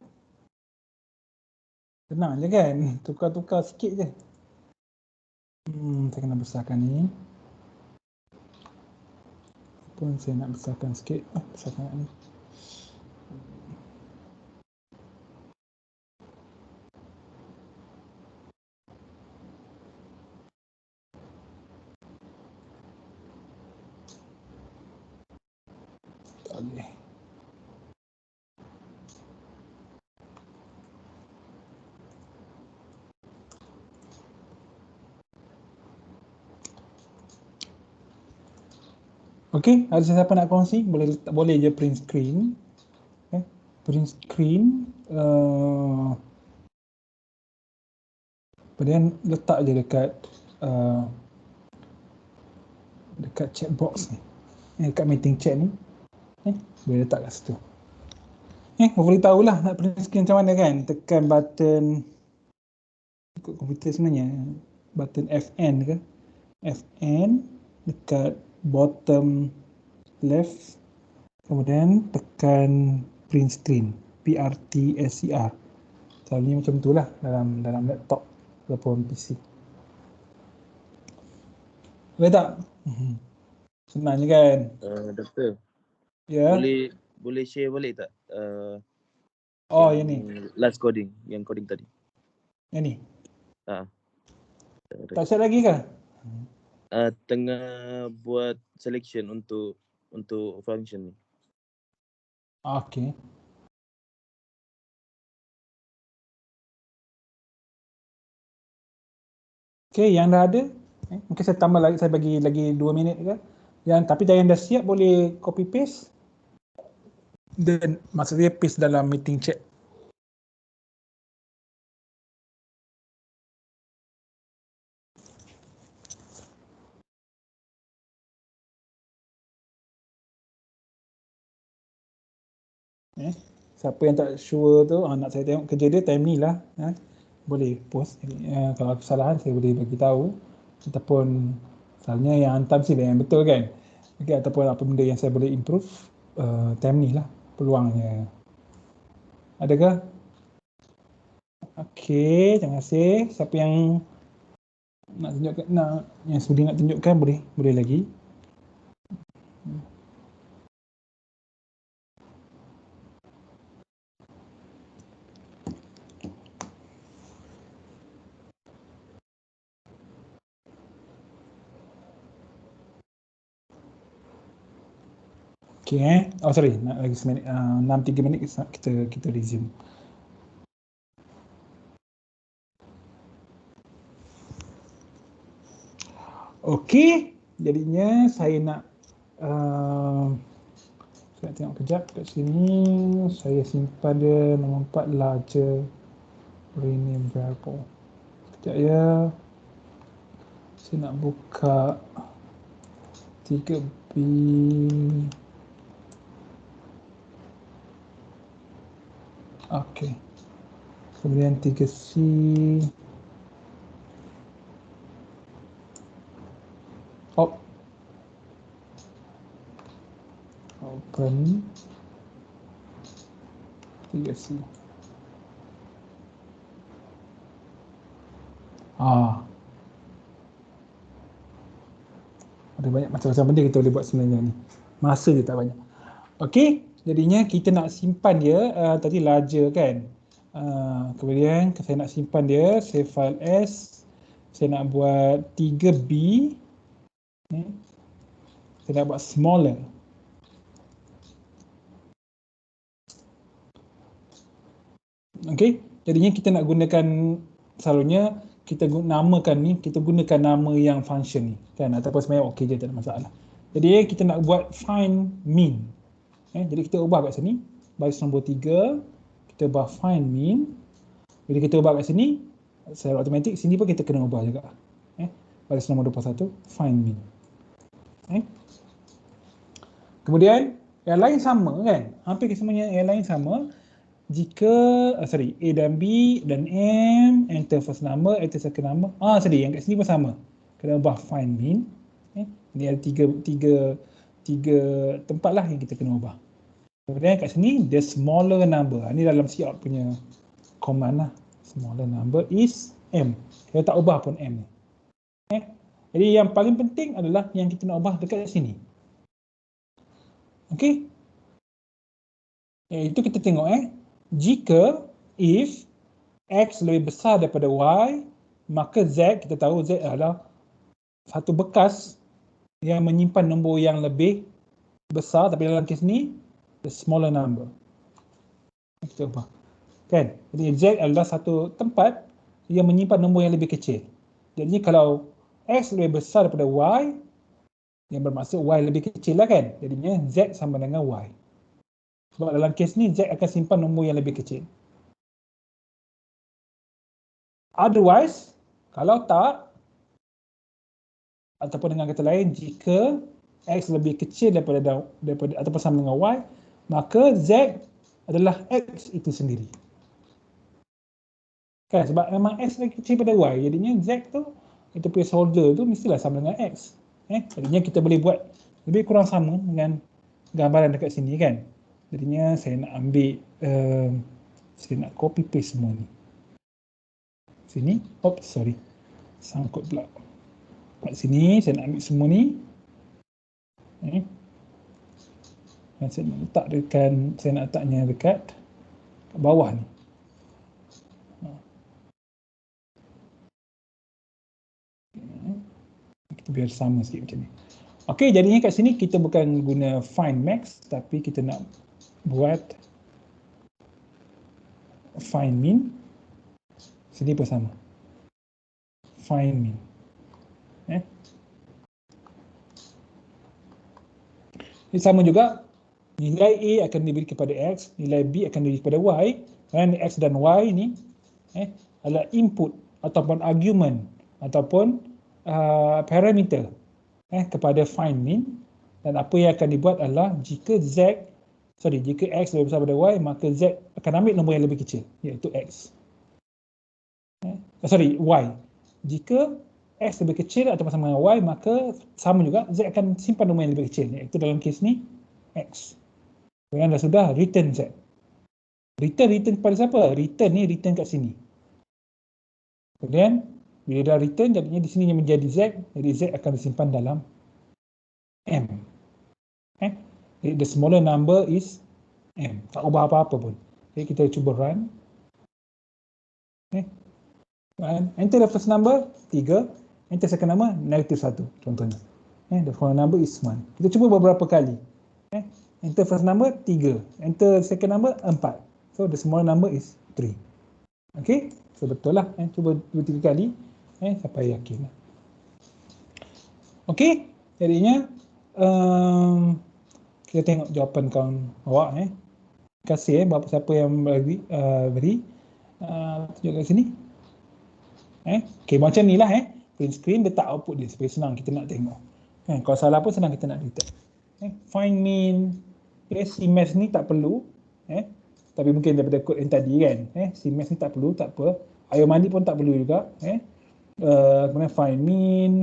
A: Senang je kan? Tukar-tukar sikit je. Saya kena besarkan ni. Pun saya nak besarkan sikit. Besarkan ni. Tak boleh. Okey, ada siapa nak kongsi? Boleh je print screen. Print screen. Kemudian letak je dekat chat box ni. Dekat meeting chat ni. Boleh letak kat situ. Boleh tahulah nak print screen macam mana kan? Tekan button ikut komputer sebenarnya. Button FN ke? FN dekat bottom left. Kemudian tekan print screen. PRTSCR. Selalunya macam tu lah dalam laptop ataupun PC. Boleh tak? Senang je kan?
B: Doktor.
A: Ya.
B: Boleh share balik tak?
A: Yang ni.
B: Last coding, yang coding tadi.
A: Yang ni.
B: Tak
A: siap lagi ke?
B: Tengah buat selection untuk function ni.
A: Okey. Okey, yang dah ada, mungkin saya tambah lagi, saya bagi lagi 2 minit ke. Tapi yang dah siap boleh copy paste dan maksudnya paste dalam meeting chat. Siapa yang tak sure tu, nak saya tengok kerja dia time ni lah. Boleh post. Kalau kesalahan saya boleh bagi tahu. Ataupun misalnya yang hantar mesti yang betul kan. Okay, ataupun apa benda yang saya boleh improve, time ni lah peluangnya. Adakah? Okey, terima kasih. Siapa yang nak tunjukkan, yang sudi nak tunjukkan boleh lagi. Okey sorry, nak lagi seminit, 3 minit kita resume. Okey, jadinya saya nak saya tengok kejap kat sini. Saya simpan dia nombor 4 larger rename variable. Sekejap ya. Saya nak buka 3B. Okey. Kemudian 3C. Open 3C. Ada banyak macam-macam benda kita boleh buat sebenarnya ni. Masa dia tak banyak. Okey, jadinya kita nak simpan dia tadi larger kan. Kemudian saya nak simpan dia, save file as. Saya nak buat 3B. Saya nak buat smaller. Okey, jadinya kita nak gunakan, selalunya kita namakan ni, kita gunakan nama yang function ni kan, ataupun sebenarnya okey je, tak ada masalah. Jadi kita nak buat find min. Jadi kita ubah kat sini, baris nombor 3, kita ubah find min. Bila kita ubah kat sini, secara automatik sini pun kita kena ubah juga. Baris nombor 21, find min. Kemudian yang lain sama kan, hampir semuanya yang lain sama. Jika A dan B dan M, enter first number, enter second number. Yang kat sini pun sama. Kena ubah find min. Ini ada tiga tempat lah yang kita kena ubah. Kemudian kat sini, the smaller number. Ini dalam cout punya command lah. Smaller number is M. Kita tak ubah pun M ni. Jadi yang paling penting adalah yang kita nak ubah dekat sini. Okey. Itu kita tengok jika if X lebih besar daripada Y, maka Z, kita tahu Z adalah satu bekas yang menyimpan nombor yang lebih besar, tapi dalam kes ni the smaller number. Kita ubah. Kan? Jadi Z adalah satu tempat yang menyimpan nombor yang lebih kecil. Jadi kalau X lebih besar daripada Y, yang bermaksud Y lebih kecil lah kan? Jadinya Z sama dengan Y. Sebab dalam kes ni Z akan simpan nombor yang lebih kecil. Otherwise, kalau tak, ataupun dengan kata lain, jika X lebih kecil daripada ataupun sama dengan Y, maka Z adalah X itu sendiri. Kan? Sebab memang X lebih kecil daripada Y, jadinya Z tu, itu punya solder tu mestilah sama dengan X. Jadinya kita boleh buat lebih kurang sama dengan gambaran dekat sini kan. Jadinya saya nak ambil, saya nak copy paste semua ni. Sini, oops, sorry. Sangkut pula. Kat sini, saya nak ambil semua ni. Dan saya nak letaknya dekat bawah ni. Kita biar sama sikit macam ni. Okey, jadinya kat sini kita bukan guna find max, tapi kita nak buat find min. Sini pun sama. Find min. Ini sama juga, nilai A akan diberi kepada X, nilai B akan diberi kepada Y, dan X dan Y ni adalah input ataupun argument ataupun parameter kepada find min, dan apa yang akan dibuat adalah jika X lebih besar daripada Y, maka Z akan ambil nombor yang lebih kecil, iaitu X. Y. Jika X lebih kecil atau sama dengan Y, maka sama juga Z akan simpan nombor yang lebih kecil, iaitu dalam kes ni X. Kemudian dah sudah, return Z. Return kepada siapa? Return ni return kat sini. Kemudian bila dah return, jadinya di sini yang menjadi Z, jadi Z akan disimpan dalam M. Jadi the smaller number is M. Tak ubah apa-apa pun. Jadi kita cuba run. Enter the first number, 3. Enter second number, -1, contohnya. The first number is 1. Kita cuba beberapa kali. Enter first number, 3. Enter second number, 4. So the smaller number is 3. Okay, so betul lah. Cuba 2-3 kali sampai yakin. Okay, jadinya kita tengok jawapan kawan awak. Terima kasih siapa yang beri. Tunjuk kat sini. Okay, macam ni lah print screen, letak output dia supaya senang kita nak tengok. Kalau salah pun senang kita nak detect. Find min. CMath ni tak perlu. Tapi mungkin daripada kod yang tadi kan. CMath ni tak perlu, tak apa. Air mandi pun tak perlu juga. Kemudian find min.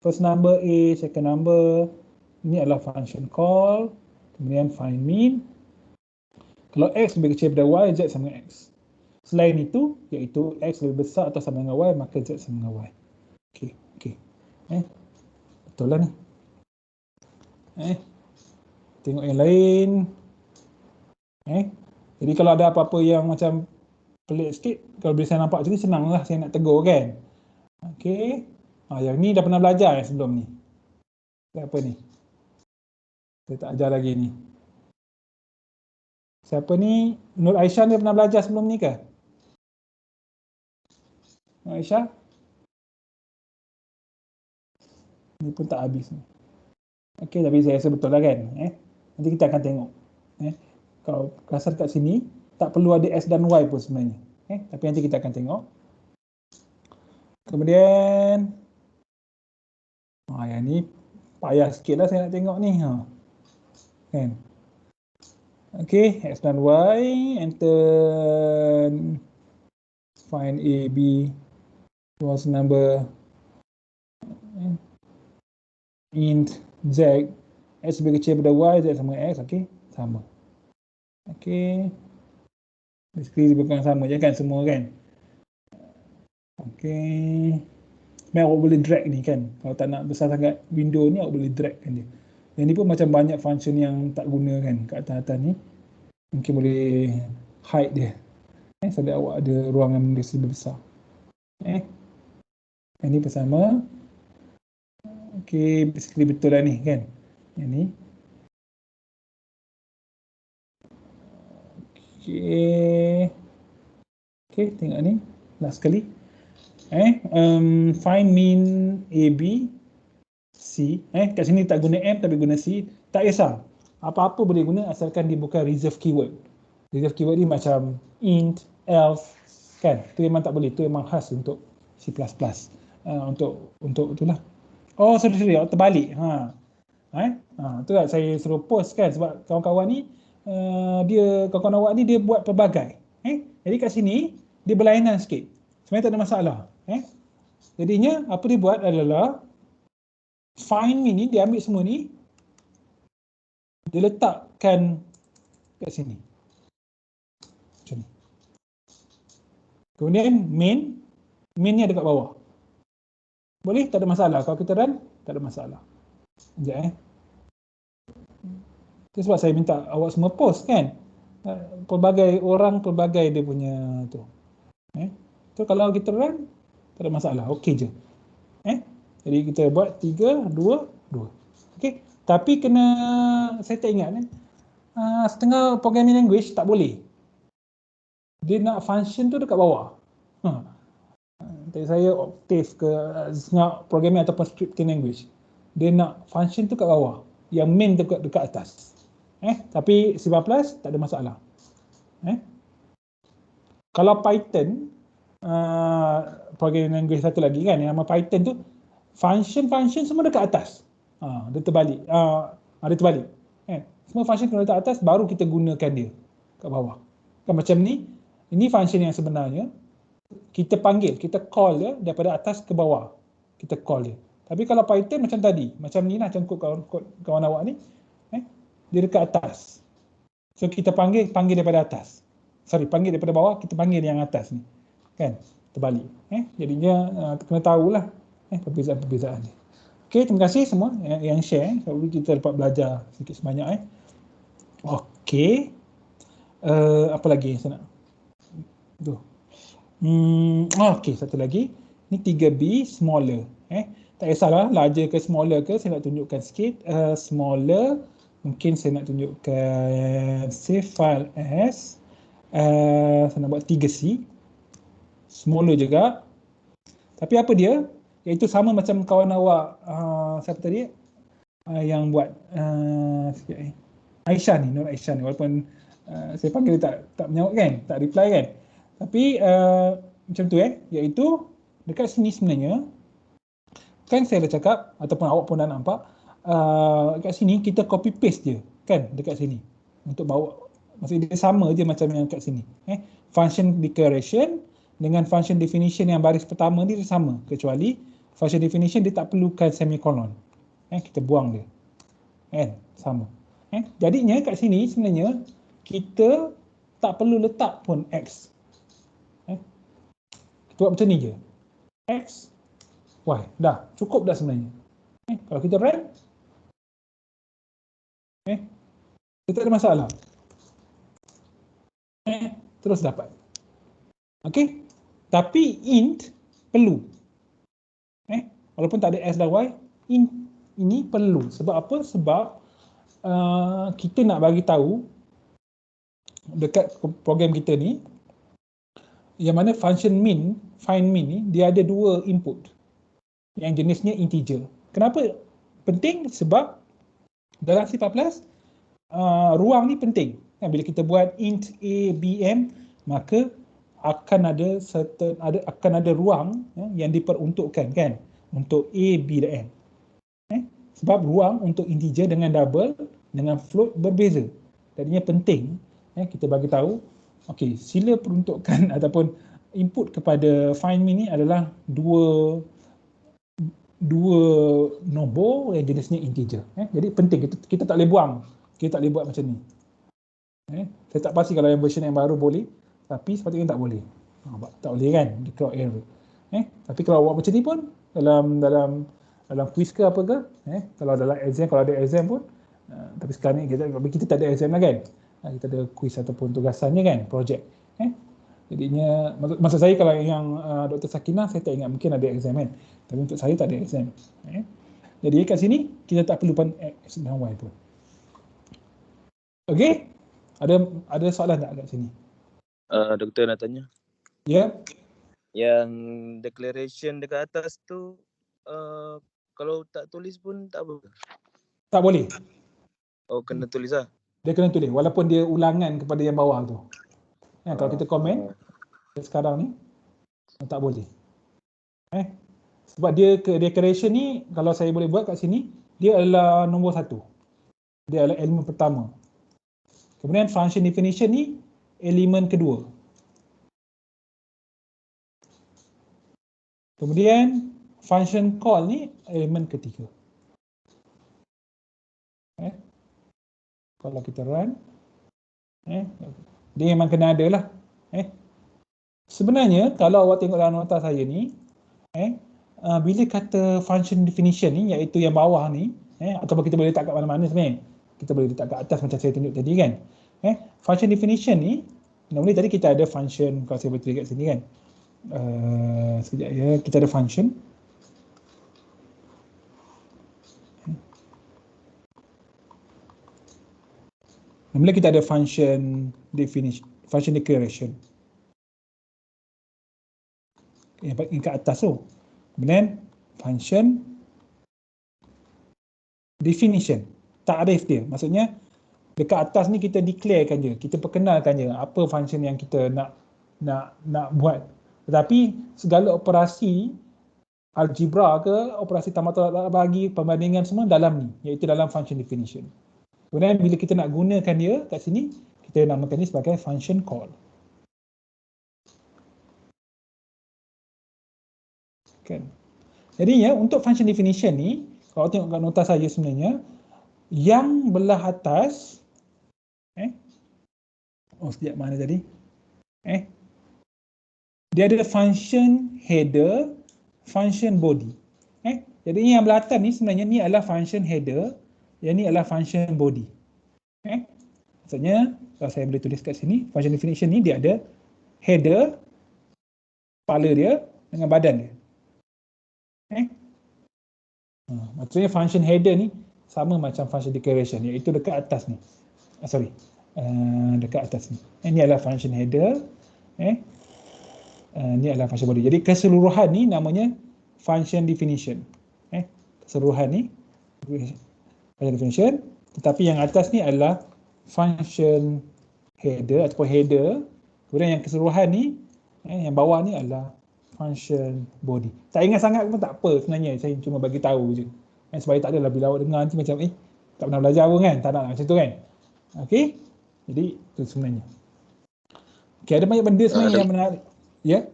A: First number A, second number. Ini adalah function call. Kemudian find min. Kalau X lebih kecil daripada Y, Z sama dengan X. Selain itu, iaitu X lebih besar atau sama dengan Y, maka Z sama dengan Y. Okey. Betul lah ni. Tengok yang lain. Jadi kalau ada apa-apa yang macam pelik sikit, kalau boleh saya nampak macam ni, senang lah saya nak tegur kan. Okey. Yang ni dah pernah belajar sebelum ni. Apa ni? Saya tak ajar lagi ni. Siapa ni? Nur Aisyah ni pernah belajar sebelum ni ke? Nur Aisyah? Ni pun tak habis ni. Okey, tapi saya rasa betul lah kan. Nanti kita akan tengok. Kalau kasar kat sini, tak perlu ada X dan Y pun sebenarnya. Tapi nanti kita akan tengok. Kemudian, yang ni payah sikit lah saya nak tengok ni. Kan? Okey, X dan Y, enter find A, B, was number, int Z, X lebih kecil daripada Y, Z sama X, okey, sama. Okey. Basically bukan sama je kan semua kan. Okey. Sebenarnya awak boleh drag ni kan. Kalau tak nak besar sangat window ni, awak boleh drag kan dia. Yang ni pun macam banyak function yang tak guna kan kat atas-atas ni. Mungkin boleh hide dia. So that awak ada ruangan yang lebih besar. Yang ni pun sama. Okey, basically betul lah ni kan. Yang ni. Okey. Okey, tengok ni. Last sekali. Find mean A, B, C. Kat sini tak guna M tapi guna C. Tak kisah. Apa-apa boleh guna asalkan dia bukan reserve keyword. Reserve keyword ni macam int, else, kan? Itu memang tak boleh. Itu memang khas untuk C++. Untuk itulah. Oh, sorry. Terbalik. Tu lah saya suruh post kan sebab kawan-kawan ni kawan-kawan awak ni dia buat pelbagai. Jadi kat sini dia berlainan sikit. Sebenarnya tak ada masalah. Jadinya apa dia buat adalah find me ni dia ambil semua ni dia letakkan kat sini. Macam ni. Kemudian main ni ada kat bawah. Boleh? Tak ada masalah. Kalau kita run, tak ada masalah. Sekejap Itu sebab saya minta awak semua post kan. Pelbagai orang, pelbagai dia punya tu. So kalau kita run, tak ada masalah. Okey je. Jadi kita buat 3, 2, 2. Okey. Tapi kena, saya tak ingat setengah programming language tak boleh. Dia nak function tu dekat bawah. Tadi saya Octave ke setengah programming ataupun scripting language. Dia nak function tu kat bawah. Yang main dekat atas. Tapi C++ tak ada masalah. Kalau Python, programming language satu lagi kan, yang nama Python tu, function semua dekat atas. Dia terbalik. Dia terbalik. Semua function kena letak atas, baru kita gunakan dia kat bawah. Kan macam ni, ini function yang sebenarnya, kita panggil, kita call dia daripada atas ke bawah. Kita call dia. Tapi kalau Python macam tadi, macam ni lah, macam kod kawan awak ni, dia dekat atas. So kita panggil daripada atas. Panggil daripada bawah, kita panggil yang atas ni. Kan? Terbalik. Jadinya kena tahulah perbezaan-perbezaan dia. Okey, terima kasih semua yang share. Sebab kita dapat belajar sedikit sebanyak. Okey. Apa lagi saya nak? Tu. Okey, satu lagi. Ni 3B, smaller. Tak kisahlah, larger ke smaller ke, saya nak tunjukkan sikit. Smaller, mungkin saya nak tunjukkan save file as. Saya nak buat 3C. Smaller juga. Tapi apa dia? Iaitu sama macam kawan awak, siapa tadi? Yang buat, Aisyah ni, Nur Aisyah ni. Walaupun saya panggil dia tak menjawab kan, tak reply kan. Tapi macam tu iaitu dekat sini sebenarnya, kan saya dah cakap, ataupun awak pun dah nampak, dekat sini kita copy paste je, kan, dekat sini. Untuk bawa, maksudnya dia sama je macam yang kat sini. Function declaration dengan function definition yang baris pertama ni dia sama, kecuali function definition dia tak perlukan semicolon. Kita buang dia. Sama. Jadinya kat sini sebenarnya kita tak perlu letak pun X. Kita buat macam ni je. X, Y. Dah, cukup dah sebenarnya. Kalau kita run, kita tak ada masalah. Terus dapat. Okey. Tapi int perlu. Walaupun tak ada S dan Y, int ini perlu. Sebab apa? Sebab kita nak bagi tahu dekat program kita ni, yang mana function min, find min ni, dia ada dua input. Yang jenisnya integer. Kenapa penting? Sebab dalam C++, ruang ni penting. Bila kita buat int a, b, m, maka akan ada ruang yang diperuntukkan kan untuk a, b dan m. Sebab ruang untuk integer dengan double dengan float berbeza. Jadinya penting kita bagi tahu, okey, sila peruntukkan ataupun input kepada find me ni adalah dua nombor yang jenisnya integer. Jadi penting kita tak boleh buang. Kita tak boleh buat macam ni. Saya tak pasti kalau yang version yang baru boleh, tapi sepatutnya tak boleh. Tak boleh kan, dia throw error. Tapi kalau buat macam ni pun dalam quiz ke apa ke, kalau dalam exam, kalau ada exam pun, tapi sekarang ni kita tak ada exam lah kan. Kita ada quiz ataupun tugasannya kan, projek. Jadinya maksud saya kalau yang Dr. Sakinah saya tak ingat, mungkin ada exam kan. Tapi untuk saya tak ada exam. Jadi kat sini kita tak perlu X dan Y pun. Okey? Ada soalan tak kat sini?
B: Doktor nak tanya.
A: Ya.
B: Yang declaration dekat atas tu kalau tak tulis pun tak apa.
A: Tak boleh.
B: Oh, kena tulis lah.
A: Dia kena tulis walaupun dia ulangan kepada yang bawah tu. Kalau kita komen sekarang ni tak boleh. Sebab dia declaration ni kalau saya boleh buat kat sini, dia adalah nombor 1. Dia adalah elemen pertama. Kemudian function definition ni elemen kedua. Kemudian function call ni elemen ketiga. Kalau kita run, dia memang kena ada lah. Sebenarnya kalau awak tengok dalam nota saya ni, bila kata function definition ni, iaitu yang bawah ni, ataupun kita boleh letak kat mana-mana sebenarnya. Kita boleh letak kat atas macam saya tunjuk tadi kan. Function definition ni, normally tadi kita ada function, kalau saya boleh tulis kat sini kan. Sekejap ya, kita ada function. Normally kita ada function definition, function declaration. Yang kat atas tu. Kemudian function definition, takrif dia. Maksudnya dekat atas ni kita declarekan je, kita perkenalkan je apa function yang kita nak buat. Tetapi segala operasi algebra ke, operasi tambah tolak bagi, perbandingan semua dalam ni, iaitu dalam function definition. Kemudian bila kita nak gunakan dia kat sini, kita namakan ni sebagai function call. Kan? Jadi ya, untuk function definition ni, kalau tengok kat nota saya sebenarnya, yang belah atas, sekejap mana tadi? Dia ada function header, function body. Jadi yang belah atas ni sebenarnya ni adalah function header, yang ni adalah function body. Maksudnya, kalau saya boleh tulis kat sini, function definition ni dia ada header, kepala dia dengan badan dia. Maksudnya function header ni sama macam function declaration, iaitu dekat atas ni. Dekat atas ni. Ini adalah function header. Ini adalah function body. Jadi keseluruhan ni namanya function definition. Keseluruhan ni function definition. Tetapi yang atas ni adalah function header ataupun header. Kemudian yang keseluruhan ni, yang bawah ni adalah function body. Tak ingat sangat pun tak apa sebenarnya. Saya cuma bagi tahu je. Supaya tak adalah bila awak dengar nanti macam tak pernah belajar pun kan. Tak nak macam tu kan. Okey. Jadi itu sebenarnya. Okey, ada banyak benda sebenarnya yang menarik. Ya?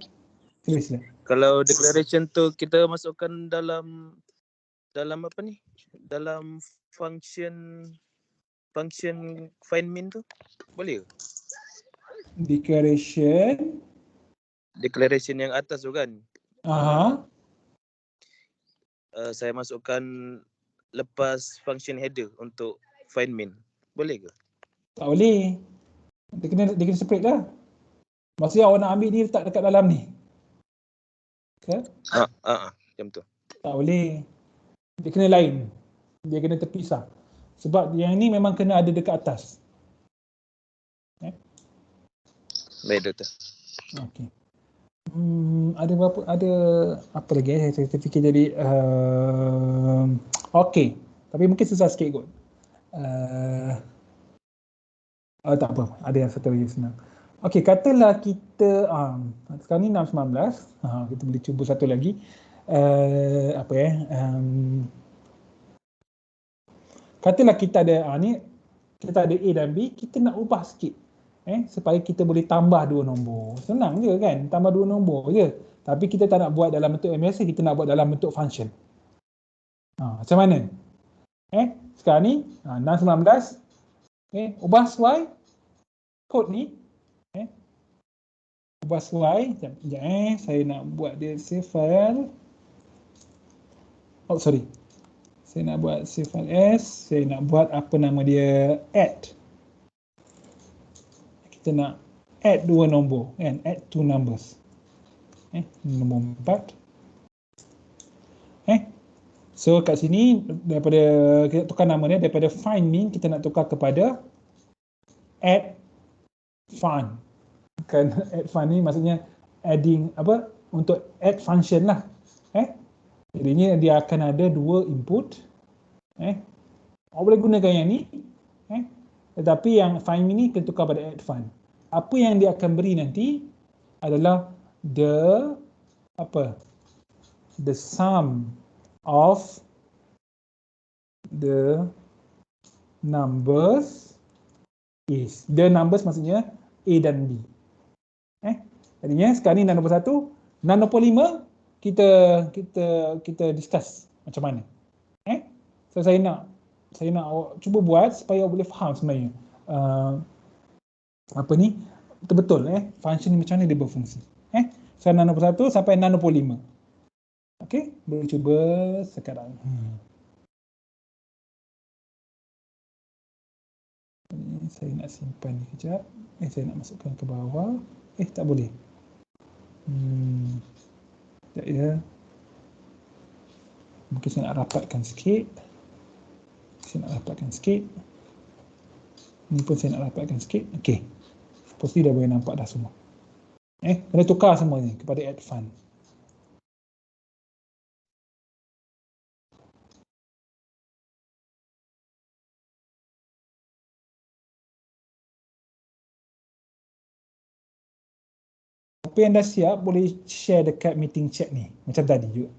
A: Sila.
B: Kalau declaration tu kita masukkan dalam apa ni? Dalam function find min tu boleh ke? Declaration yang atas tu kan? Saya masukkan lepas function header untuk find min. Boleh ke?
A: Tak boleh. Dia kena separate lah. Maksudnya awak nak ambil ni letak dekat dalam ni. Okay?
B: Macam tu.
A: Tak boleh. Dia kena lain. Dia kena terpisah. Sebab yang ni memang kena ada dekat atas.
B: Baik, doktor.
A: Okey. Ada apa lagi saya fikir jadi okey. Tapi mungkin susah sikit kot. Tak apa. Ada yang satu lagi senang. Okey, katalah kita sekarang ni 6.19. Kita boleh cuba satu lagi. Katalah kita ada kita ada A dan B, kita nak ubah sikit. Supaya kita boleh tambah dua nombor. Senang je kan, tambah dua nombor je. Tapi kita tak nak buat dalam bentuk yang biasa, kita nak buat dalam bentuk function. Macam mana? Sekarang ni 6.19. Ubah Y kod ni, ubah slide, sekejap saya nak buat dia save file. Oh sorry, saya nak buat save file as, saya nak buat apa nama dia, add. Kita nak add 2 nombor kan, add 2 numbers. Nombor 4. So kat sini daripada kita tukar nama dia, daripada find min kita nak tukar kepada add fun. Kan add fun ni maksudnya adding apa, untuk add function lah. Jadinya dia akan ada 2 input. Awak boleh gunakan yang ni. Tetapi yang find min ni kita tukar pada add fun. Apa yang dia akan beri nanti adalah the sum of the numbers is. The numbers maksudnya A dan B. Jadinya sekarang ni nombor 1, nombor 5 kita discuss macam mana. So saya nak awak cuba buat supaya awak boleh faham sebenarnya betul-betul function ni macam mana dia berfungsi. So nombor 1 sampai nombor 5. Okey, boleh cuba sekarang. Saya nak simpan ni kejap. Saya nak masukkan ke bawah. Tak boleh. Sekejap ya. Mungkin saya nak rapatkan sikit. Ni pun saya nak rapatkan sikit. Okey. Pasti dah boleh nampak dah semua. Kena tukar semua ni kepada add fun. Apa yang dah siap boleh share dekat meeting chat ni macam tadi juga.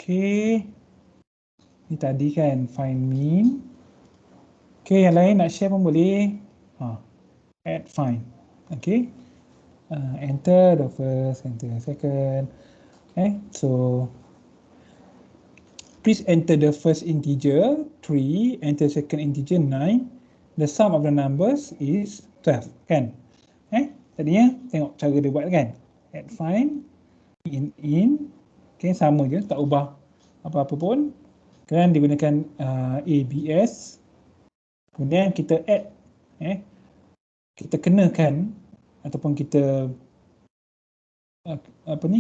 A: Okey. Ni tadi kan find min. Okey, yang lain nak share pun boleh. Add find. Okey. Enter the first, enter the second. So please enter the first integer 3, enter second integer 9. The sum of the numbers is 12 kan. Tadinya tengok cara dia buat kan. Add find in. Okay, sama je, tak ubah apa-apa pun. Kemudian digunakan ABS. Kemudian kita add, kita kenakan ataupun kita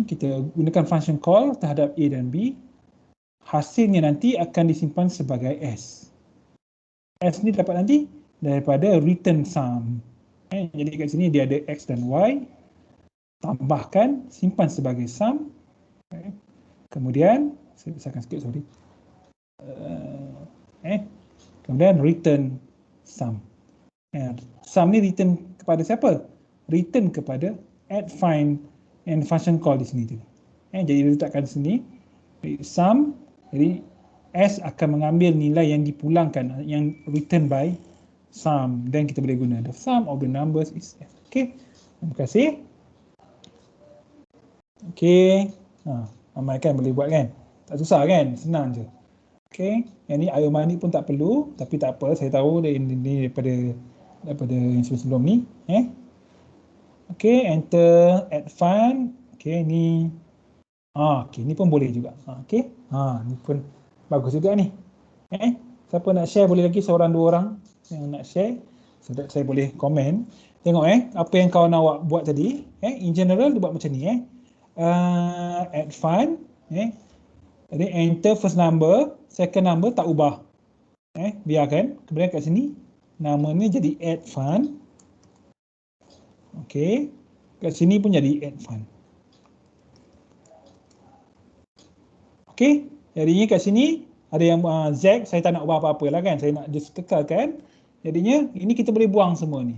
A: kita gunakan function call terhadap A dan B. Hasilnya nanti akan disimpan sebagai S. S ni dapat nanti daripada return sum. Jadi kat sini dia ada X dan Y. Tambahkan, simpan sebagai sum. Kemudian, saya besarkan sikit, sorry. Kemudian return sum. Sum ni return kepada siapa? Return kepada add, find and function call di sini. Jadi letakkan sini sum. Jadi S akan mengambil nilai yang dipulangkan, yang return by sum, dan kita boleh guna the sum of the numbers is S. Okey. Terima kasih. Okey. Ramai kan boleh buat kan? Tak susah kan? Senang je. Okey. Yang ni air mani pun tak perlu, tapi tak apa, saya tahu ini daripada yang sebelum ni. Okey, enter add find. Okey, ni okey, ni pun boleh juga. Okey. Ni pun bagus juga ni. Siapa nak share boleh lagi, seorang dua orang yang nak share, so that saya boleh komen. Tengok apa yang kawan awak buat tadi. In general dia buat macam ni. Add find. Jadi enter first number, second number tak ubah. Biarkan. Kemudian kat sini nama ni jadi add find. Okey. Kat sini pun jadi add find. Okey. Jadinya kat sini ada yang Z, saya tak nak ubah apa-apa lah kan. Saya nak just kekalkan. Jadinya ini kita boleh buang semua ni.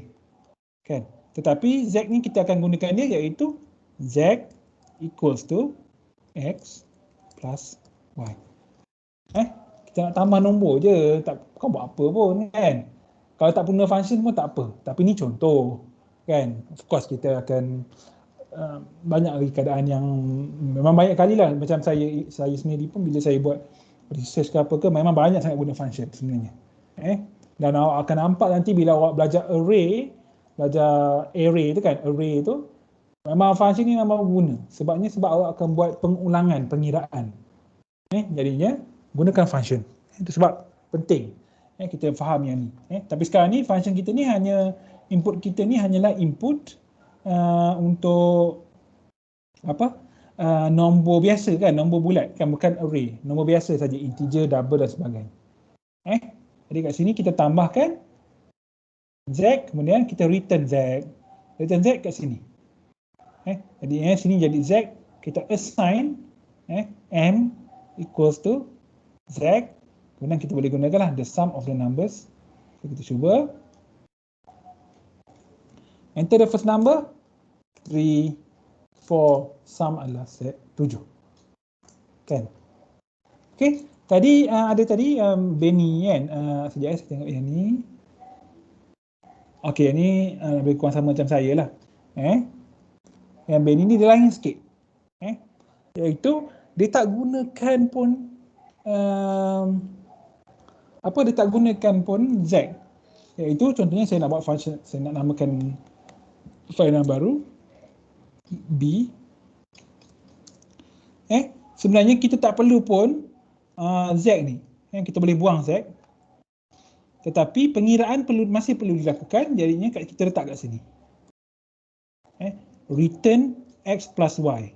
A: Kan? Tetapi Z ni kita akan gunakan dia, iaitu Z equals to X plus Y. Kita nak tambah nombor je, bukan buat apa pun kan. Kalau tak guna function pun tak apa. Tapi ni contoh kan. Of course kita akan banyak lagi keadaan yang memang banyak kali lah. Macam saya sendiri pun bila saya buat research ke apa ke, memang banyak sangat guna function sebenarnya. Dan awak akan nampak nanti bila awak belajar array tu kan, array tu memang function ni memang guna. Sebab awak akan buat pengulangan, pengiraan. Jadinya gunakan function. Itu sebab penting kita faham yang ni. Tapi sekarang ni function kita ni input kita ni hanyalah input untuk nombor biasa kan, nombor bulat kan, bukan array, nombor biasa saja, integer, double dan sebagainya. Jadi kat sini kita tambahkan Z, kemudian kita return Z. Return Z kat sini. Jadi sini jadi Z, kita assign M equals to Z. Kemudian kita boleh gunakanlah the sum of the numbers. So, kita cuba. Enter the first number. 3, 4, sum adalah 7. Kan? Okay. Tadi ada Benny kan. Sekejap saya tengok yang ni. Okay, yang ni lebih kurang sama macam saya lah. Yang Benny ni dia lain sikit. Iaitu dia tak gunakan pun dia tak gunakan pun Z. Iaitu contohnya saya nak buat function, saya nak namakan file yang baru B. Sebenarnya kita tak perlu pun Z ni. Kita boleh buang Z. Tetapi pengiraan masih perlu dilakukan, jadinya kita letak kat sini. Return X plus Y.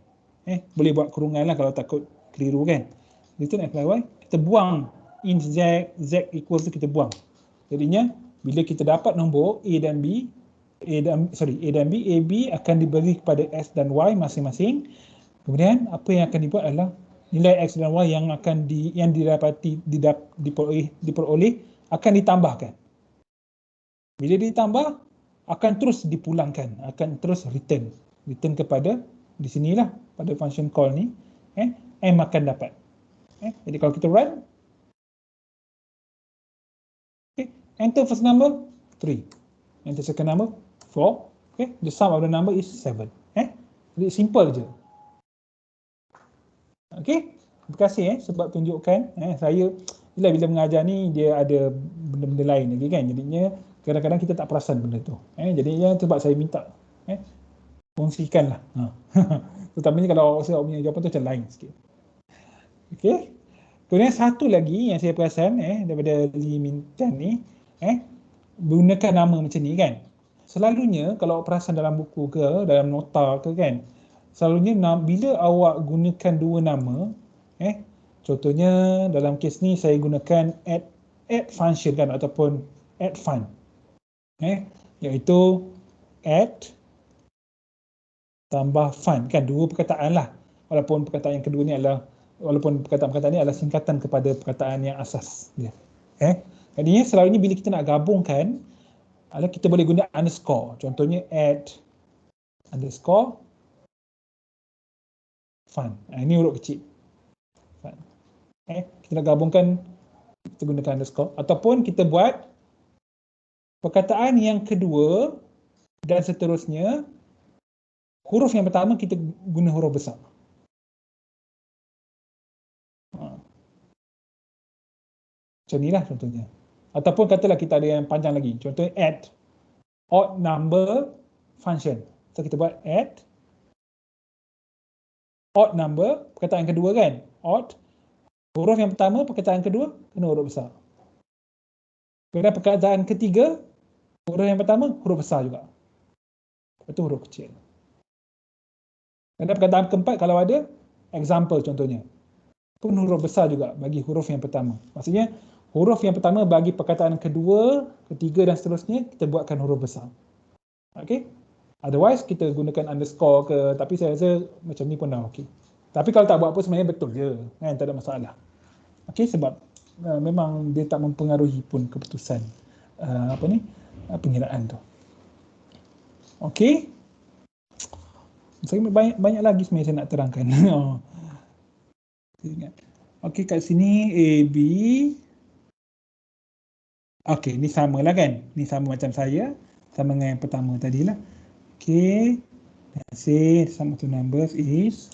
A: Boleh buat kurungan lah kalau takut keliru kan. Return X plus Y, kita buang in Z equals to, kita buang. Jadinya bila kita dapat nombor A dan B, AB akan diberi kepada S dan Y masing-masing. Kemudian apa yang akan dibuat adalah nilai X dan Y yang akan didapati diperoleh akan ditambahkan. Bila ditambah akan terus dipulangkan, akan terus return kepada di sinilah pada function call ni, M akan dapat. Jadi kalau kita run, enter first number 3, enter second number 4, the sum of the number is 7. Jadi simple je. Terima kasih sebab tunjukkan saya bila mengajar ni dia ada benda-benda lain lagi kan, jadinya kadang-kadang kita tak perasan benda tu. Jadinya sebab saya minta kongsikanlah. Terutamanya kalau saya punya jawapan tu macam lain sikit. Kemudian satu lagi yang saya perasan daripada Lee Min Tan ni, gunakan nama macam ni kan. Selalunya kalau perasan dalam buku ke, dalam nota ke kan, selalunya bila awak gunakan dua nama, contohnya dalam kes ni saya gunakan add function kan, ataupun add fun, iaitu add tambah fun kan, dua perkataan lah, walaupun perkataan yang kedua ni adalah, walaupun perkataan-perkataan ni adalah singkatan kepada perkataan yang asas dia. Jadinya selalunya bila kita nak gabungkan, kita boleh guna underscore, contohnya add underscore fun. Ini huruf kecil. Fun. Kita nak gabungkan, kita gunakan underscore, ataupun kita buat perkataan yang kedua dan seterusnya, huruf yang pertama kita guna huruf besar. Macam ni lah contohnya. Ataupun katalah kita ada yang panjang lagi, contohnya add odd number function. So kita buat add odd number, perkataan yang kedua kan, odd, huruf yang pertama, perkataan kedua, kena huruf besar. Kemudian perkataan ketiga, huruf yang pertama, huruf besar juga. Itu huruf kecil. Kemudian perkataan keempat, kalau ada, example contohnya, pun huruf besar juga bagi huruf yang pertama. Maksudnya, huruf yang pertama bagi perkataan kedua, ketiga dan seterusnya, kita buatkan huruf besar. Otherwise, kita gunakan underscore ke, tapi saya rasa macam ni pun dah okey. Tapi kalau tak buat apa, sebenarnya betul je, kan, tak ada masalah. Sebab memang dia tak mempengaruhi pun keputusan pengiraan tu. Saya banyak lagi sebenarnya saya nak terangkan. Kat sini A, B. Ni sama lah kan. Ni sama macam saya. Sama dengan yang pertama tadilah. Say sum of two numbers is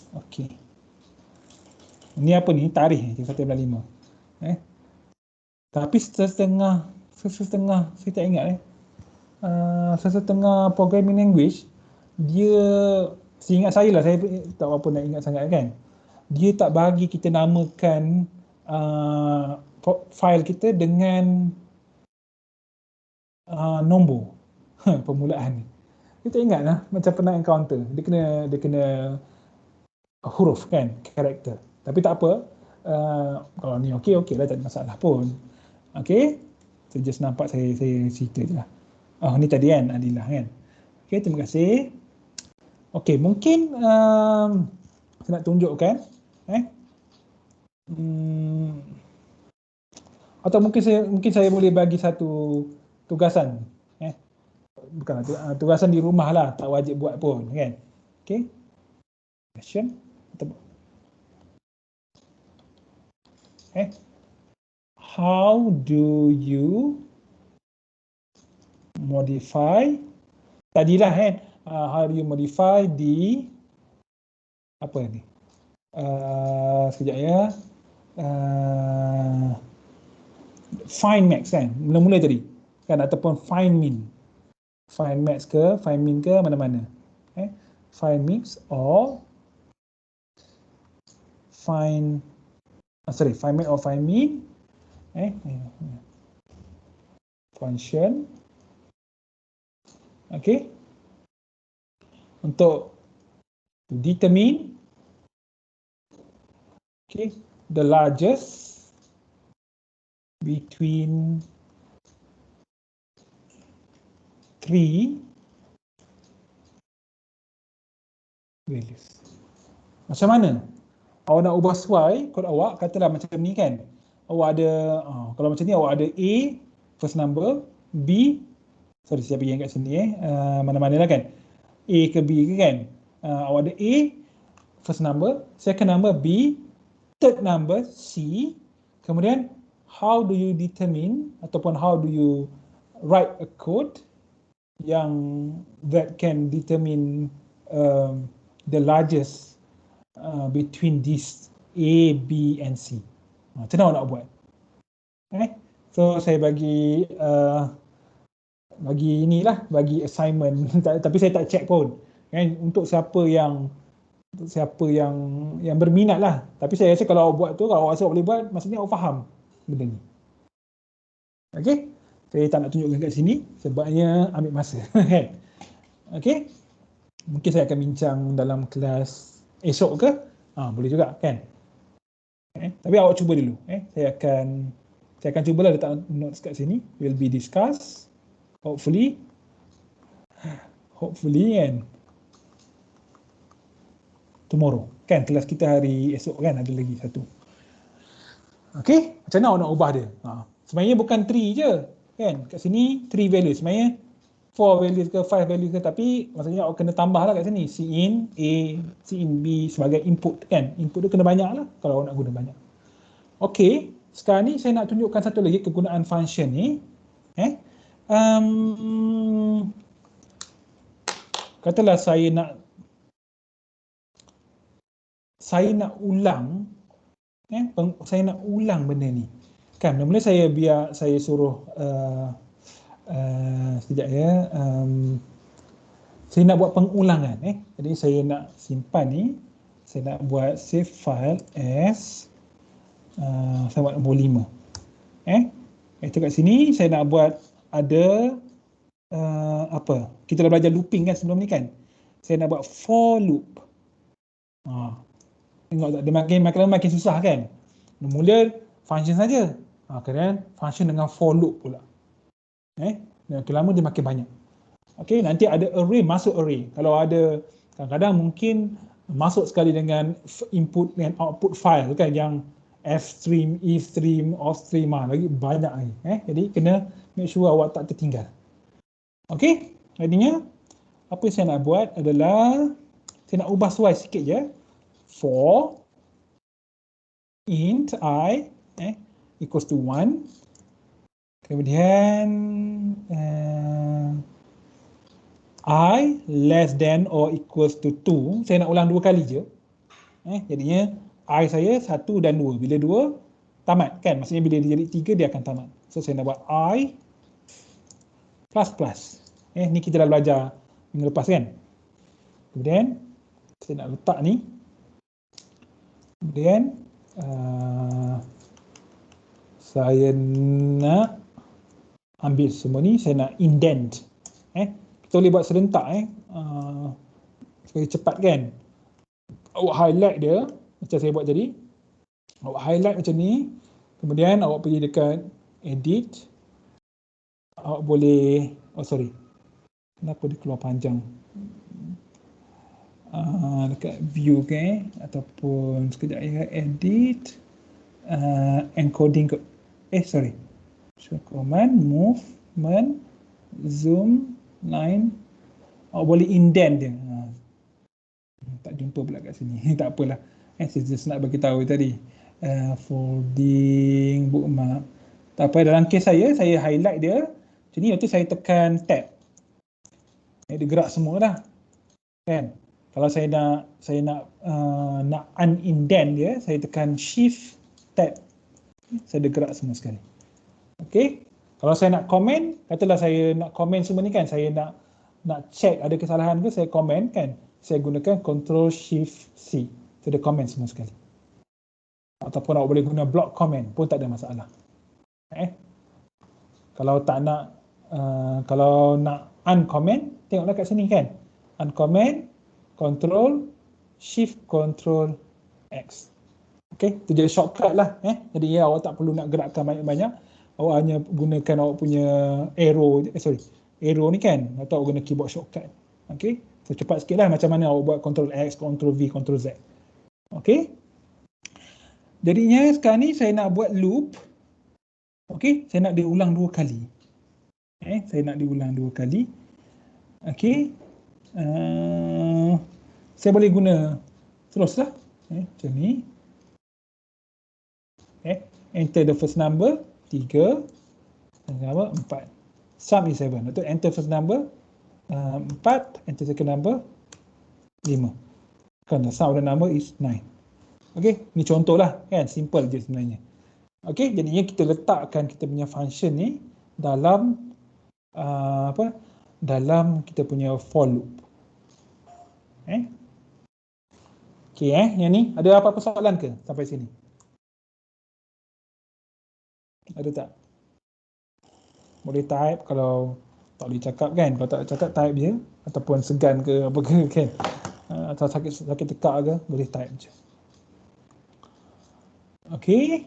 A: Ini apa ni? Tarikh 1.5. Tapi setengah saya tak ingat setengah programming language dia, seingat saya lah, saya tak apa nak ingat sangat kan, dia tak bagi kita namakan file kita dengan nombor permulaan ni. Kita ingat lah macam pernah encounter, dia kena huruf kan, karakter. Tapi tak apa, kalau ni okey lah, tak ada masalah pun. Saya just nampak saya cerita je lah. Ni tadi kan Adilah kan. Terima kasih. Mungkin saya nak tunjukkan atau mungkin saya boleh bagi satu tugasan. Bukan tugasan di rumah lah, tak wajib buat pun kan. Question. How do you modify, tadilah kan, how do you modify the apa ni, sekejap ya, find max kan, mula-mula tadi kan, ataupun find min, find max ke find min ke mana-mana, find mix or find max or find min, function. Untuk determine the largest between 3 values. Macam mana? Awak nak ubah sesuai kod awak, katalah macam ni kan. Awak ada, kalau macam ni awak ada A, first number, B, siapa yang kat sini mana-mana lah kan. A ke B ke kan. Awak ada A, first number, second number B, third number C, kemudian how do you determine ataupun how do you write a code yang that can determine the largest between these A, B and C. Macam mana awak nak buat? So saya bagi bagi assignment tapi saya tak check pun. Untuk siapa yang berminat lah. Tapi saya rasa kalau awak buat tu, kalau awak rasa awak boleh buat, maksudnya awak faham benda ni. Okey? Saya tak nak tunjukkan kat sini sebabnya ambil masa. Okey? Mungkin saya akan bincang dalam kelas esok ke? Boleh juga kan? Tapi awak cuba dulu. Saya akan cubalah letak notes kat sini. Will be discussed. Hopefully kan. Tomorrow. Kan kelas kita hari esok kan, ada lagi satu. Okey, macam mana awak nak ubah dia? Sebenarnya bukan 3 je. Kan? Kat sini 3 values. Sebenarnya 4 values ke 5 values ke, tapi maksudnya awak kena tambah lah kat sini. Cin A, Cin B sebagai input kan. Input tu kena banyak lah kalau awak nak guna banyak. Okey, sekarang ni saya nak tunjukkan satu lagi kegunaan function ni. Katalah saya nak ulang benda ni. Kan, mula-mula saya suruh sekejap ya. Saya nak buat pengulangan. Jadi saya nak simpan ni. Saya nak buat save file as saya buat nombor 5. Itu kat sini saya nak buat ada apa? Kita dah belajar looping kan sebelum ni kan. Saya nak buat for loop. Tengok tak, dia makin lama makin susah kan. Mula function saja. Kemudian function dengan for loop pula. Makin lama dia makin banyak. Okey, nanti ada array masuk array. Kalau ada kadang-kadang mungkin masuk sekali dengan input dan output file kan, yang fstream, estream, offstream lagi banyak lagi. Jadi kena make sure awak tak tertinggal. Okey, jadinya apa yang saya nak buat adalah saya nak ubah sesuai sikit je. For int I equals to 1. Kemudian I less than or equals to 2. Saya nak ulang 2 kali je. Jadinya I saya 1 dan 2. Bila 2 tamat kan? Maksudnya bila dia jadi 3 dia akan tamat. So saya nak buat I plus plus. Ni kita dah belajar minggu lepas kan? Kemudian saya nak letak ni. Kemudian saya nak ambil semua ni, saya nak indent. Kita boleh buat serentak supaya cepat kan. Awak highlight dia macam saya buat tadi. Awak highlight macam ni. Kemudian awak pergi dekat edit. Awak boleh, kenapa dia keluar panjang? Dekat view ke, ataupun sekejap ya, edit, encoding code. Show command, movement, zoom, line. Awak boleh indent dia. Tak jumpa pula kat sini. Tak apalah. Saya just nak bagi tahu tadi. Folding, bookmark. Tak apa, dalam kes saya highlight dia. Macam ni, lepas tu saya tekan tab. Dia gerak semua dah. Kan? Kalau saya nak unindent dia, saya tekan shift tab. Saya dah gerak semua sekali. Okey. Kalau saya nak comment, katalah saya nak comment semua ni kan, saya nak check ada kesalahan ke, saya comment kan. Saya gunakan Ctrl Shift C. Saya dah comment semua sekali. Ataupun awak boleh guna block comment pun tak ada masalah. Kalau tak nak kalau nak uncomment, tengoklah kat sini kan. Uncomment, Ctrl Shift Ctrl X. Okey, itu jadi shortcut lah. Jadi awak tak perlu nak gerakkan banyak-banyak. Awak hanya gunakan awak punya arrow ni kan, atau awak guna keyboard shortcut. Okey, so cepat sikit lah macam mana awak buat Ctrl X, Ctrl V, Ctrl Z. Okey. Jadinya sekarang ni saya nak buat loop. Okey, saya nak diulang 2 kali. Saya nak diulang 2 kali. Okey. Saya boleh guna teruslah. Macam ni. Enter the first number 3, second number 4. Sum is 7. Lepas tu enter first number 4, enter second number 5. Kan, the sum of the number is 9. Okey, ni contoh lah kan, simple je sebenarnya. Okey, jadinya kita letakkan kita punya function ni dalam dalam kita punya for loop. Okey, yang ni ada apa-apa soalan ke sampai sini? Ada tak? Boleh type kalau tak boleh cakap kan. Kalau tak cakap type je, ataupun segan ke apa ke kan. Atau sakit tekak ke, boleh type je. Okey.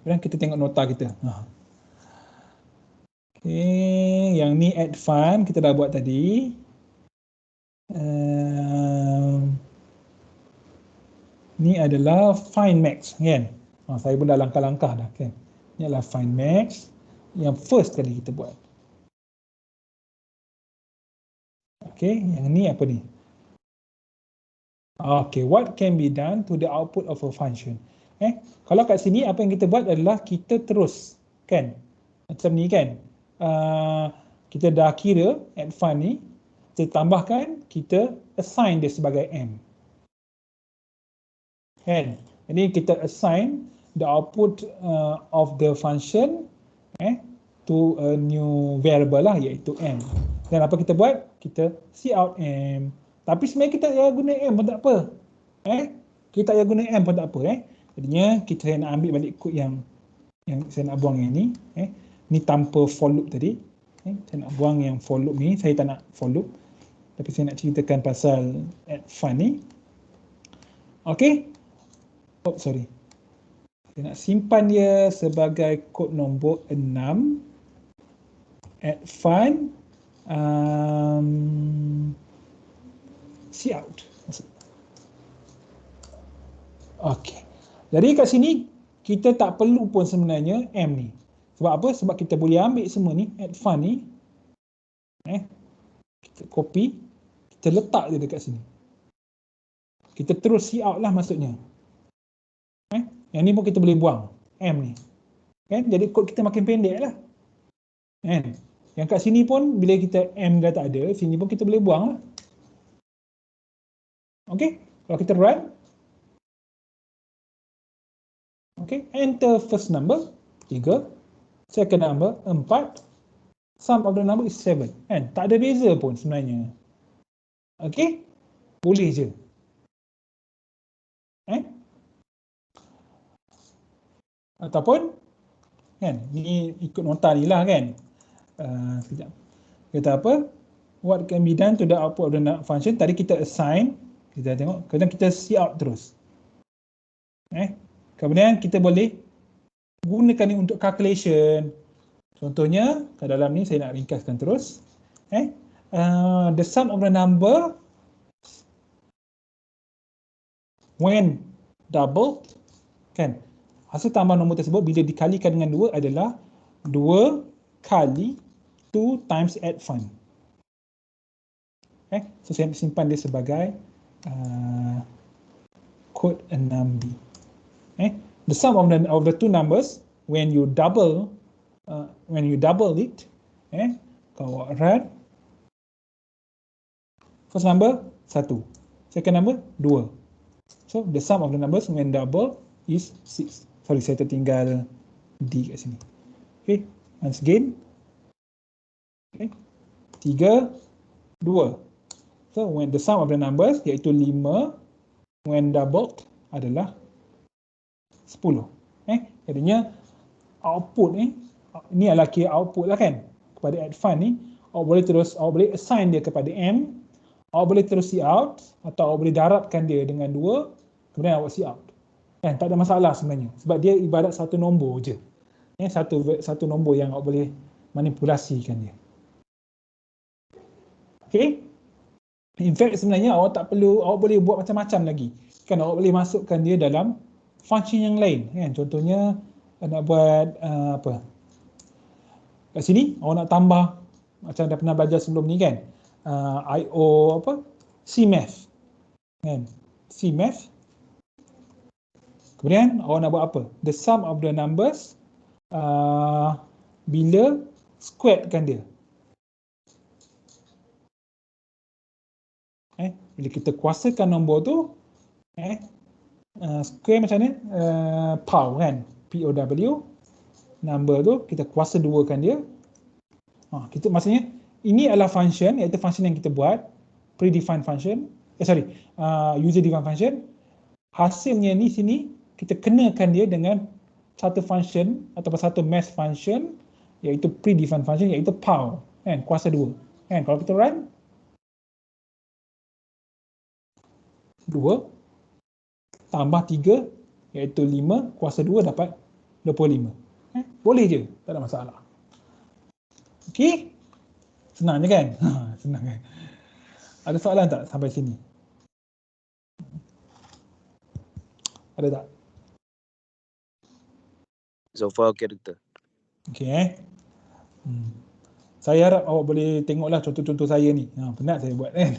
A: Kemudian kita tengok nota kita. Okey, yang ni add fun kita dah buat tadi. Ni adalah find max kan. Saya pun dah langkah-langkah dah kan. Ni adalah find max yang first kali kita buat. Okey, yang ni apa ni? Okay, what can be done to the output of a function? Kalau kat sini apa yang kita buat adalah kita terus kan, macam ni kan, kita dah kira add fun ni, kita tambahkan, kita assign dia sebagai m kan. Jadi kita assign the output of the function to a new variable lah, iaitu m. Dan apa kita buat? Kita cout m. Tapi sebenarnya kita tak guna m pun tak apa. Kita tak guna m pun tak apa. Jadinya kita nak ambil balik kod yang saya nak buang yang ni. Ni tanpa for loop tadi. Saya nak buang yang for loop ni. Saya tak nak for loop. Tapi saya nak ceritakan pasal add fun ni. Okey. Oh, sorry. Saya nak simpan dia sebagai kod nombor 6. Add fun. Cout. Okey. Jadi kat sini kita tak perlu pun sebenarnya m ni. Sebab apa? Sebab kita boleh ambil semua ni, add fun ni. Kita copy, kita letak dia dekat sini. Kita terus cout lah maksudnya. Yang ni pun kita boleh buang, m ni. Jadi kod kita makin pendek lah. Yang kat sini pun bila kita m dah tak ada, sini pun kita boleh buang lah. Okey, kalau kita run. Okey, enter first number 3, second number 4, sum of the number is 7. Tak ada beza pun sebenarnya. Okey, boleh je. Ataupun kan, ni ikut nota ni lah kan. Sekejap. Kata apa? What can be done to the output of the function? Tadi kita assign, kita tengok, kemudian kita cout terus. Kemudian kita boleh gunakan ni untuk calculation. Contohnya, kat dalam ni saya nak ringkaskan terus. The sum of the number when doubled, kan? Hasil tambah nombor tersebut bila dikalikan dengan 2 adalah 2 kali 2 times add fun. So saya simpan dia sebagai kod 6b. The sum of the two numbers when you double it, kalau run, first number 1, second number 2. So the sum of the numbers when double is 6. Sorry, saya tertinggal D kat sini. Okay, once again. 3, 2. So when the sum of the numbers iaitu 5 when doubled adalah 10. Jadinya output ni adalah key output lah kan, kepada add fun ni. Awak boleh assign dia kepada m, awak boleh terus cout, atau awak boleh darabkan dia dengan 2, kemudian awak cout. Tak ada masalah sebenarnya, sebab dia ibarat satu nombor je. Satu nombor yang awak boleh manipulasikan dia. Okay. In fact sebenarnya awak boleh buat macam-macam lagi. Kan awak boleh masukkan dia dalam function yang lain. Contohnya nak buat apa? Kat sini awak nak tambah, macam dah pernah belajar sebelum ni kan. CMath. CMath. Kemudian awak nak buat apa? The sum of the numbers bila squarekan dia. Bila kita kuasakan nombor tu, square macam ni, POW kan, POW, number tu kita kuasa duakan dia. Kita maksudnya ini adalah function, iaitu function yang kita buat, predefined function, user defined function. Hasilnya ni sini kita kenakan dia dengan satu function ataupun satu math function, iaitu predefined function, iaitu POW, kan, kuasa 2. Kan, kalau kita run 2 tambah 3 iaitu 5 kuasa 2 dapat 25. Boleh je, tak ada masalah. Okey? Senang je kan? Senang kan? Ada soalan tak sampai sini? Ada tak?
B: So far okay, Doktor.
A: Okey. Saya harap awak boleh tengoklah contoh-contoh saya ni. Penat saya buat kan.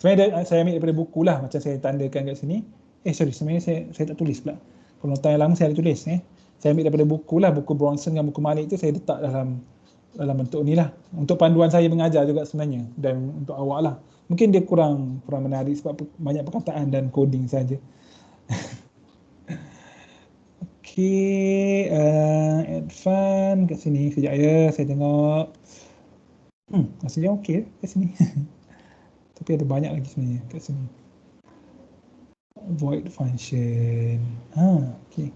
A: Sebenarnya saya ambil daripada buku lah, macam saya tandakan kat sini. Sebenarnya saya tak tulis pula. Kalau nota yang lama saya ada tulis. Saya ambil daripada buku lah, buku Bronson dengan buku Malik tu saya letak dalam bentuk ni lah. Untuk panduan saya mengajar juga sebenarnya, dan untuk awak lah. Mungkin dia kurang menarik sebab banyak perkataan dan coding saja. Okey, advance kat sini sekejap ya, saya tengok. Rasanya okey kat sini. Tapi ada banyak lagi sebenarnya kat sini. Void function. Okey.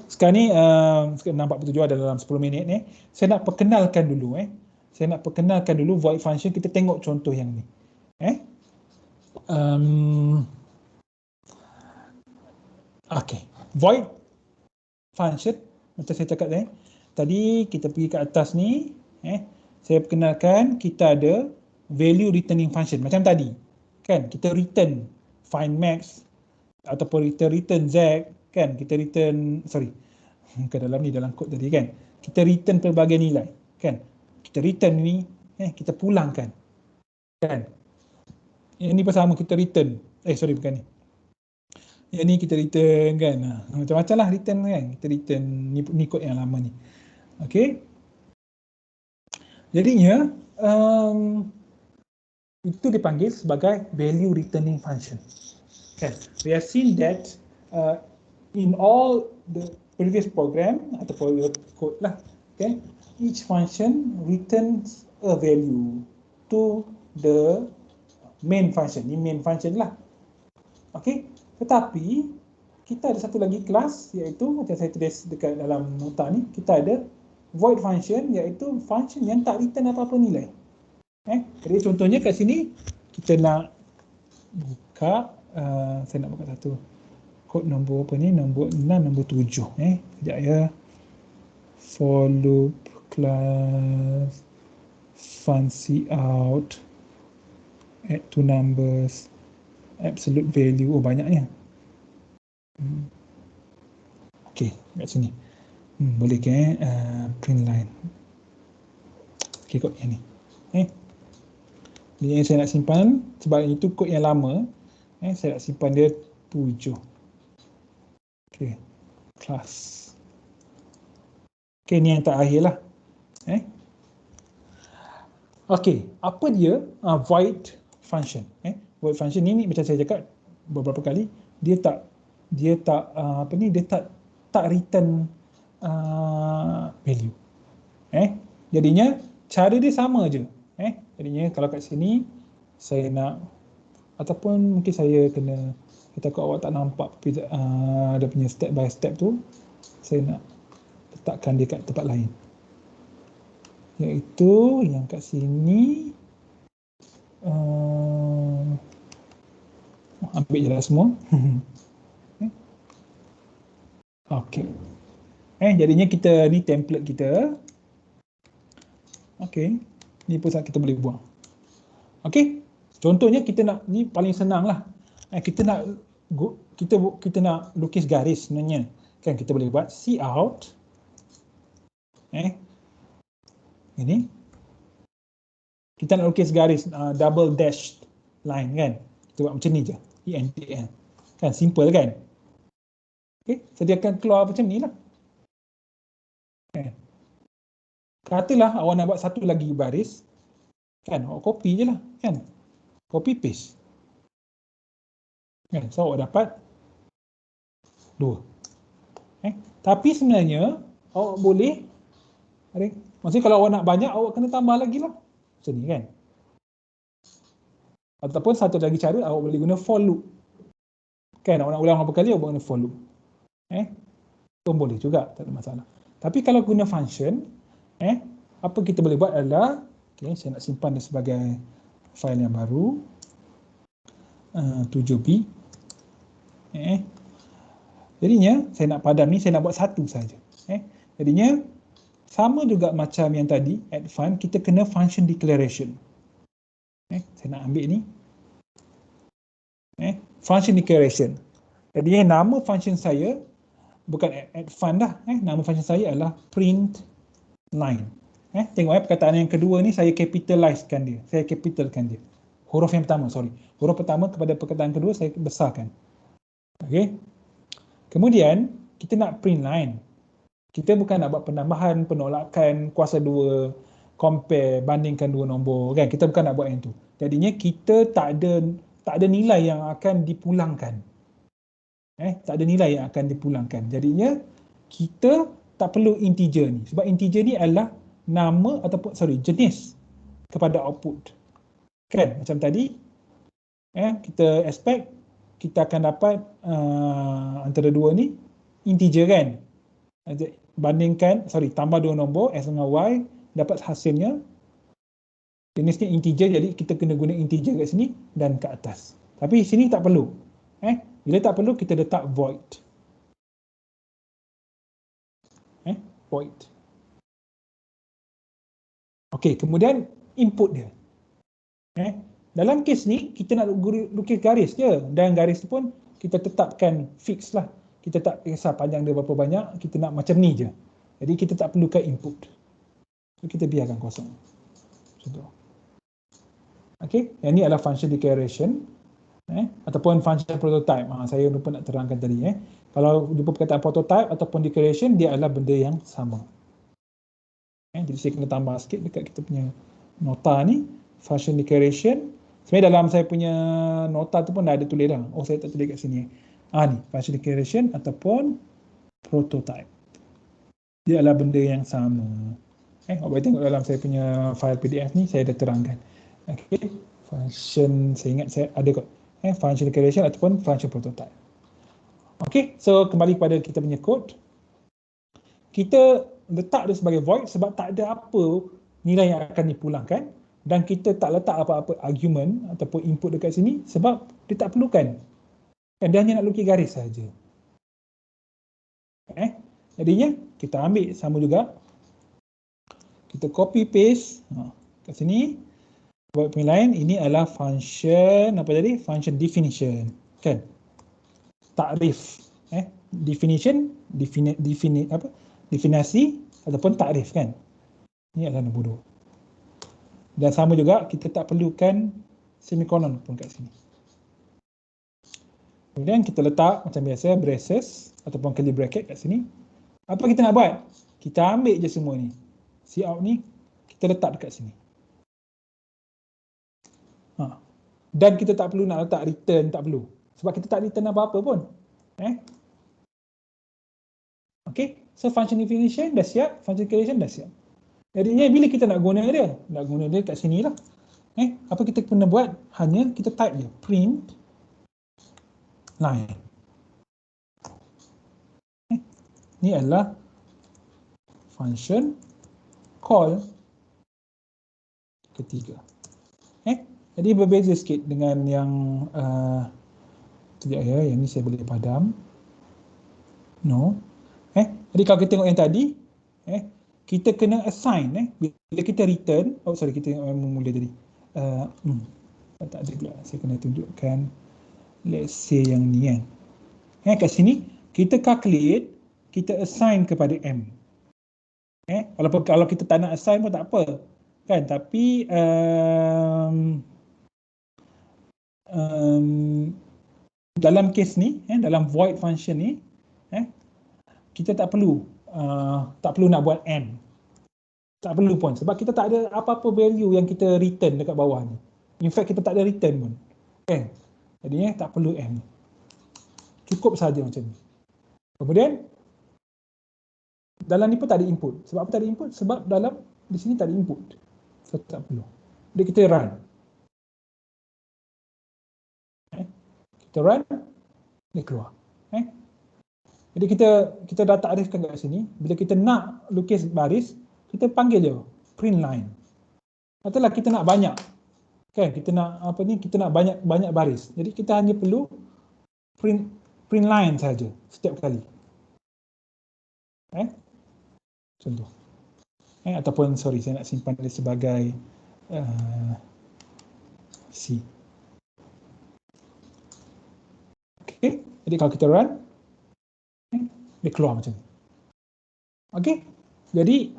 A: Sekarang ni 6:47 ada dalam 10 minit ni. Saya nak perkenalkan dulu void function. Kita tengok contoh yang ni. Okey. Void function macam saya cakap tadi kita pergi ke atas ni, saya perkenalkan kita ada value returning function macam tadi. Kan kita return find max ataupun return z, kan, kita return dalam kod tadi kan, kita return pelbagai nilai, kan, kita return ni kita pulangkan, kan. Yang ni pun sama, kita return bukan ni, yang ni kita return, kan. Macam-macam lah return, kan, kita return ni kod yang lama ni. Okey, jadinya itu dipanggil sebagai value returning function. Okay. We have seen that in all the previous program ataupun code lah, okay, each function returns a value to the main function. Ini main function lah. Okay. Tetapi kita ada satu lagi kelas, iaitu macam saya tulis dekat dalam nota ni, kita ada void function, iaitu function yang tak return apa-apa nilai. Jadi contohnya kat sini kita nak buka, saya nak buka satu kod nombor apa ni, nombor 6, nombor 7. Sekejap ya. For loop class fancy out add two numbers absolute value. Banyaknya. Okey, kat sini. Boleh ke print line. Okey, kod yang ni. Yang saya nak simpan, sebab itu kod yang lama, saya nak simpan dia 7. Okey, class. Okey, ni yang terakhir lah. Okey, apa dia void function? Void function ni macam saya cakap beberapa kali, dia tak return value. Jadinya cara dia sama je. Jadinya kalau kat sini saya nak, ataupun mungkin saya kena, kita takut awak tak nampak dia punya step by step tu, saya nak letakkan dia kat tempat lain, iaitu yang kat sini. Ambil je lah semua. Okey. Jadinya kita ni template kita. Okey. Ni pun kita boleh buang. Okey. Contohnya kita nak, ni paling senang lah. Kita nak lukis garis sebenarnya. Kan kita boleh buat cout. Ini. Kita nak lukis garis double dash line, kan. Kita buat macam ni je. ENTL. Kan simple kan? Okey, sediakan keluar macam ni lah. Kan? Katalah awak nak buat satu lagi baris, kan? Awak copy je lah, kan? Copy paste. Kan? So awak dapat 2. Tapi sebenarnya awak boleh, maksudnya kalau awak nak banyak, awak kena tambah lagi lah. Macam ni kan? Ataupun satu lagi cara, awak boleh guna for loop. Kan, awak nak ulang berapa kali, awak guna for loop. Pun boleh juga, tak ada masalah. Tapi kalau guna function, apa kita boleh buat adalah, saya nak simpan dia sebagai file yang baru, 7B. Jadinya, saya nak padam ni, saya nak buat satu saja. Jadinya, sama juga macam yang tadi, add fun, kita kena function declaration. Saya nak ambil ni. Function declaration. Jadi nama function saya bukan add fun dah. Nama function saya adalah print line. Tengok perkataan yang kedua ni saya capitalizekan dia. Saya capitalkan dia. Huruf yang pertama, Huruf pertama kepada perkataan kedua saya besarkan. Okey. Kemudian kita nak print line. Kita bukan nak buat penambahan, penolakan, kuasa 2, compare, bandingkan dua nombor kan. Kita bukan nak buat yang tu. Jadinya kita tak ada nilai yang akan dipulangkan. Tak ada nilai yang akan dipulangkan. Jadinya kita tak perlu integer ni. Sebab integer ni adalah nama ataupun jenis kepada output. Kan macam tadi kita expect kita akan dapat antara dua ni integer kan. Bandingkan tambah dua nombor x dengan y, dapat hasilnya jenisnya integer, jadi kita kena guna integer kat sini dan kat atas. Tapi sini tak perlu. Bila tak perlu, kita letak void. Void. Okey, kemudian input dia. Dalam kes ni, kita nak lukis garis je. Dan garis tu pun kita tetapkan fix lah. Kita tak kisah panjang dia berapa banyak, kita nak macam ni je. Jadi kita tak perlukan input. So, kita biarkan kosong. Macam tu. Okey, yang ni adalah function declaration. Ataupun function prototype. Saya lupa nak terangkan tadi. Kalau jumpa perkataan prototype ataupun declaration, dia adalah benda yang sama. Jadi saya kena tambah sikit dekat kita punya nota ni. Function declaration. Sebenarnya dalam saya punya nota tu pun dah ada tulis dah. Oh, saya tak tulis kat sini. Ni, function declaration ataupun prototype. Dia adalah benda yang sama. Awak tengok dalam saya punya file PDF ni, saya dah terangkan. Okey, function, saya ingat saya ada kot. Function declaration ataupun function prototype. Okey, so kembali kepada kita punya code. Kita letak dia sebagai void sebab tak ada apa nilai yang akan dipulangkan, dan kita tak letak apa-apa argument ataupun input dekat sini sebab dia tak perlukan. Dia hanya nak lukis garis saja. Jadinya kita ambil sama juga. Kita copy paste kat sini. Buat penilaian, ini adalah function apa tadi? Function definition, kan? Takrif, definition, definasi ataupun takrif, kan? Ini adalah nombor 2. Dan sama juga, kita tak perlukan semicolon pun kat sini. Kemudian kita letak macam biasa braces ataupun curly bracket kat sini. Apa kita nak buat? Kita ambil je semua ni. Cout ni kita letak dekat sini. Dan kita tak perlu nak letak return, tak perlu. Sebab kita tak return apa-apa pun. Okay, so function definition dah siap, function declaration dah siap. Jadinya bila kita nak guna dia kat sini lah. Apa kita kena buat? Hanya kita type je, print line. Ini adalah function call ketiga. Jadi berbeza sikit dengan yang sekejap ya, yang ni saya boleh padam. No. Jadi kalau kita tengok yang tadi, kita kena assign. Bila kita return, kita mula tadi. Tak ada pula, saya kena tunjukkan. Let's say yang ni kan. Kat sini, kita calculate, kita assign kepada M. Kalau kita tak nak assign pun tak apa. Kan, tapi dalam kes ni, dalam void function ni, kita tak perlu nak buat and. Tak perlu pun, sebab kita tak ada apa-apa value yang kita return dekat bawah ni. In fact, kita tak ada return pun. Okay. Jadi tak perlu and. Cukup saja macam ni. Kemudian, dalam ni pun tak ada input. Sebab apa tak ada input? Sebab dalam di sini tak ada input. So tak perlu. Jadi kita run. Kita run, dia keluar. Jadi kita dah takrifkan kat sini. Bila kita nak lukis baris, kita panggil je print line. Katalah kita nak banyak. Kan, kita nak kita nak banyak baris. Jadi kita hanya perlu print line saja setiap kali. Contoh. Ataupun saya nak simpan dia sebagai C. Okay. Jadi kalau kita run, dia keluar macam ni. Okay. Jadi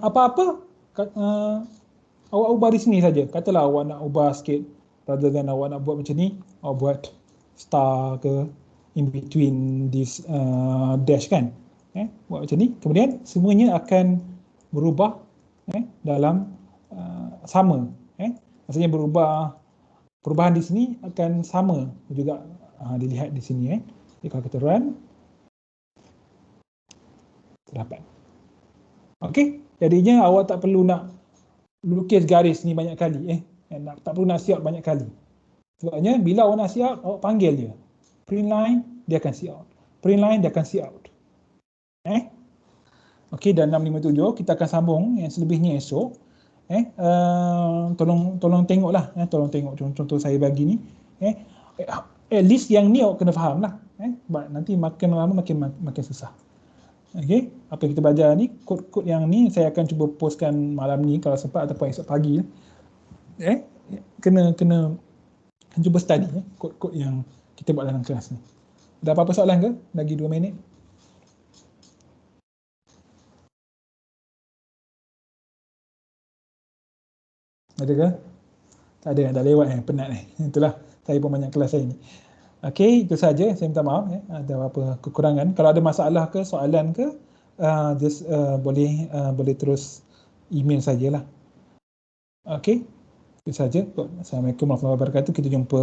A: apa-apa awak ubah di sini saja. Katalah awak nak ubah sikit, rather than awak nak buat macam ni, awak buat star ke in between this dash kan. Buat macam ni, kemudian semuanya akan berubah dalam sama. Maksudnya perubahan di sini akan sama juga dilihat di sini. Jadi kalau kita run, terdapat. Okey, jadinya awak tak perlu nak lukis garis ni banyak kali. Tak perlu nak see out banyak kali. Sebabnya bila awak nak see out, awak panggil dia. Print line, dia akan see out. Print line, dia akan see out. Okey, dan 657 kita akan sambung yang selebihnya esok. Tolong tengoklah, tolong tengok contoh saya bagi ni. At least yang ni awak kena faham lah. Sebab nanti makin lama makin susah. Okey, apa yang kita belajar ni, kod-kod yang ni saya akan cuba postkan malam ni kalau sempat ataupun esok pagi. Kena cuba study kod-kod yang kita buat dalam kelas ni. Ada apa-apa soalan ke? Lagi 2 minit. Ada ke? Tak ada, dah lewat penat Itulah, saya pun banyak kelas saya ni. Okey, itu saja. Saya minta maaf ada apa kekurangan. Kalau ada masalah ke, soalan ke, just boleh terus email sajalah. Okey, itu saja. Assalamualaikum warahmatullahi wabarakatuh. Kita jumpa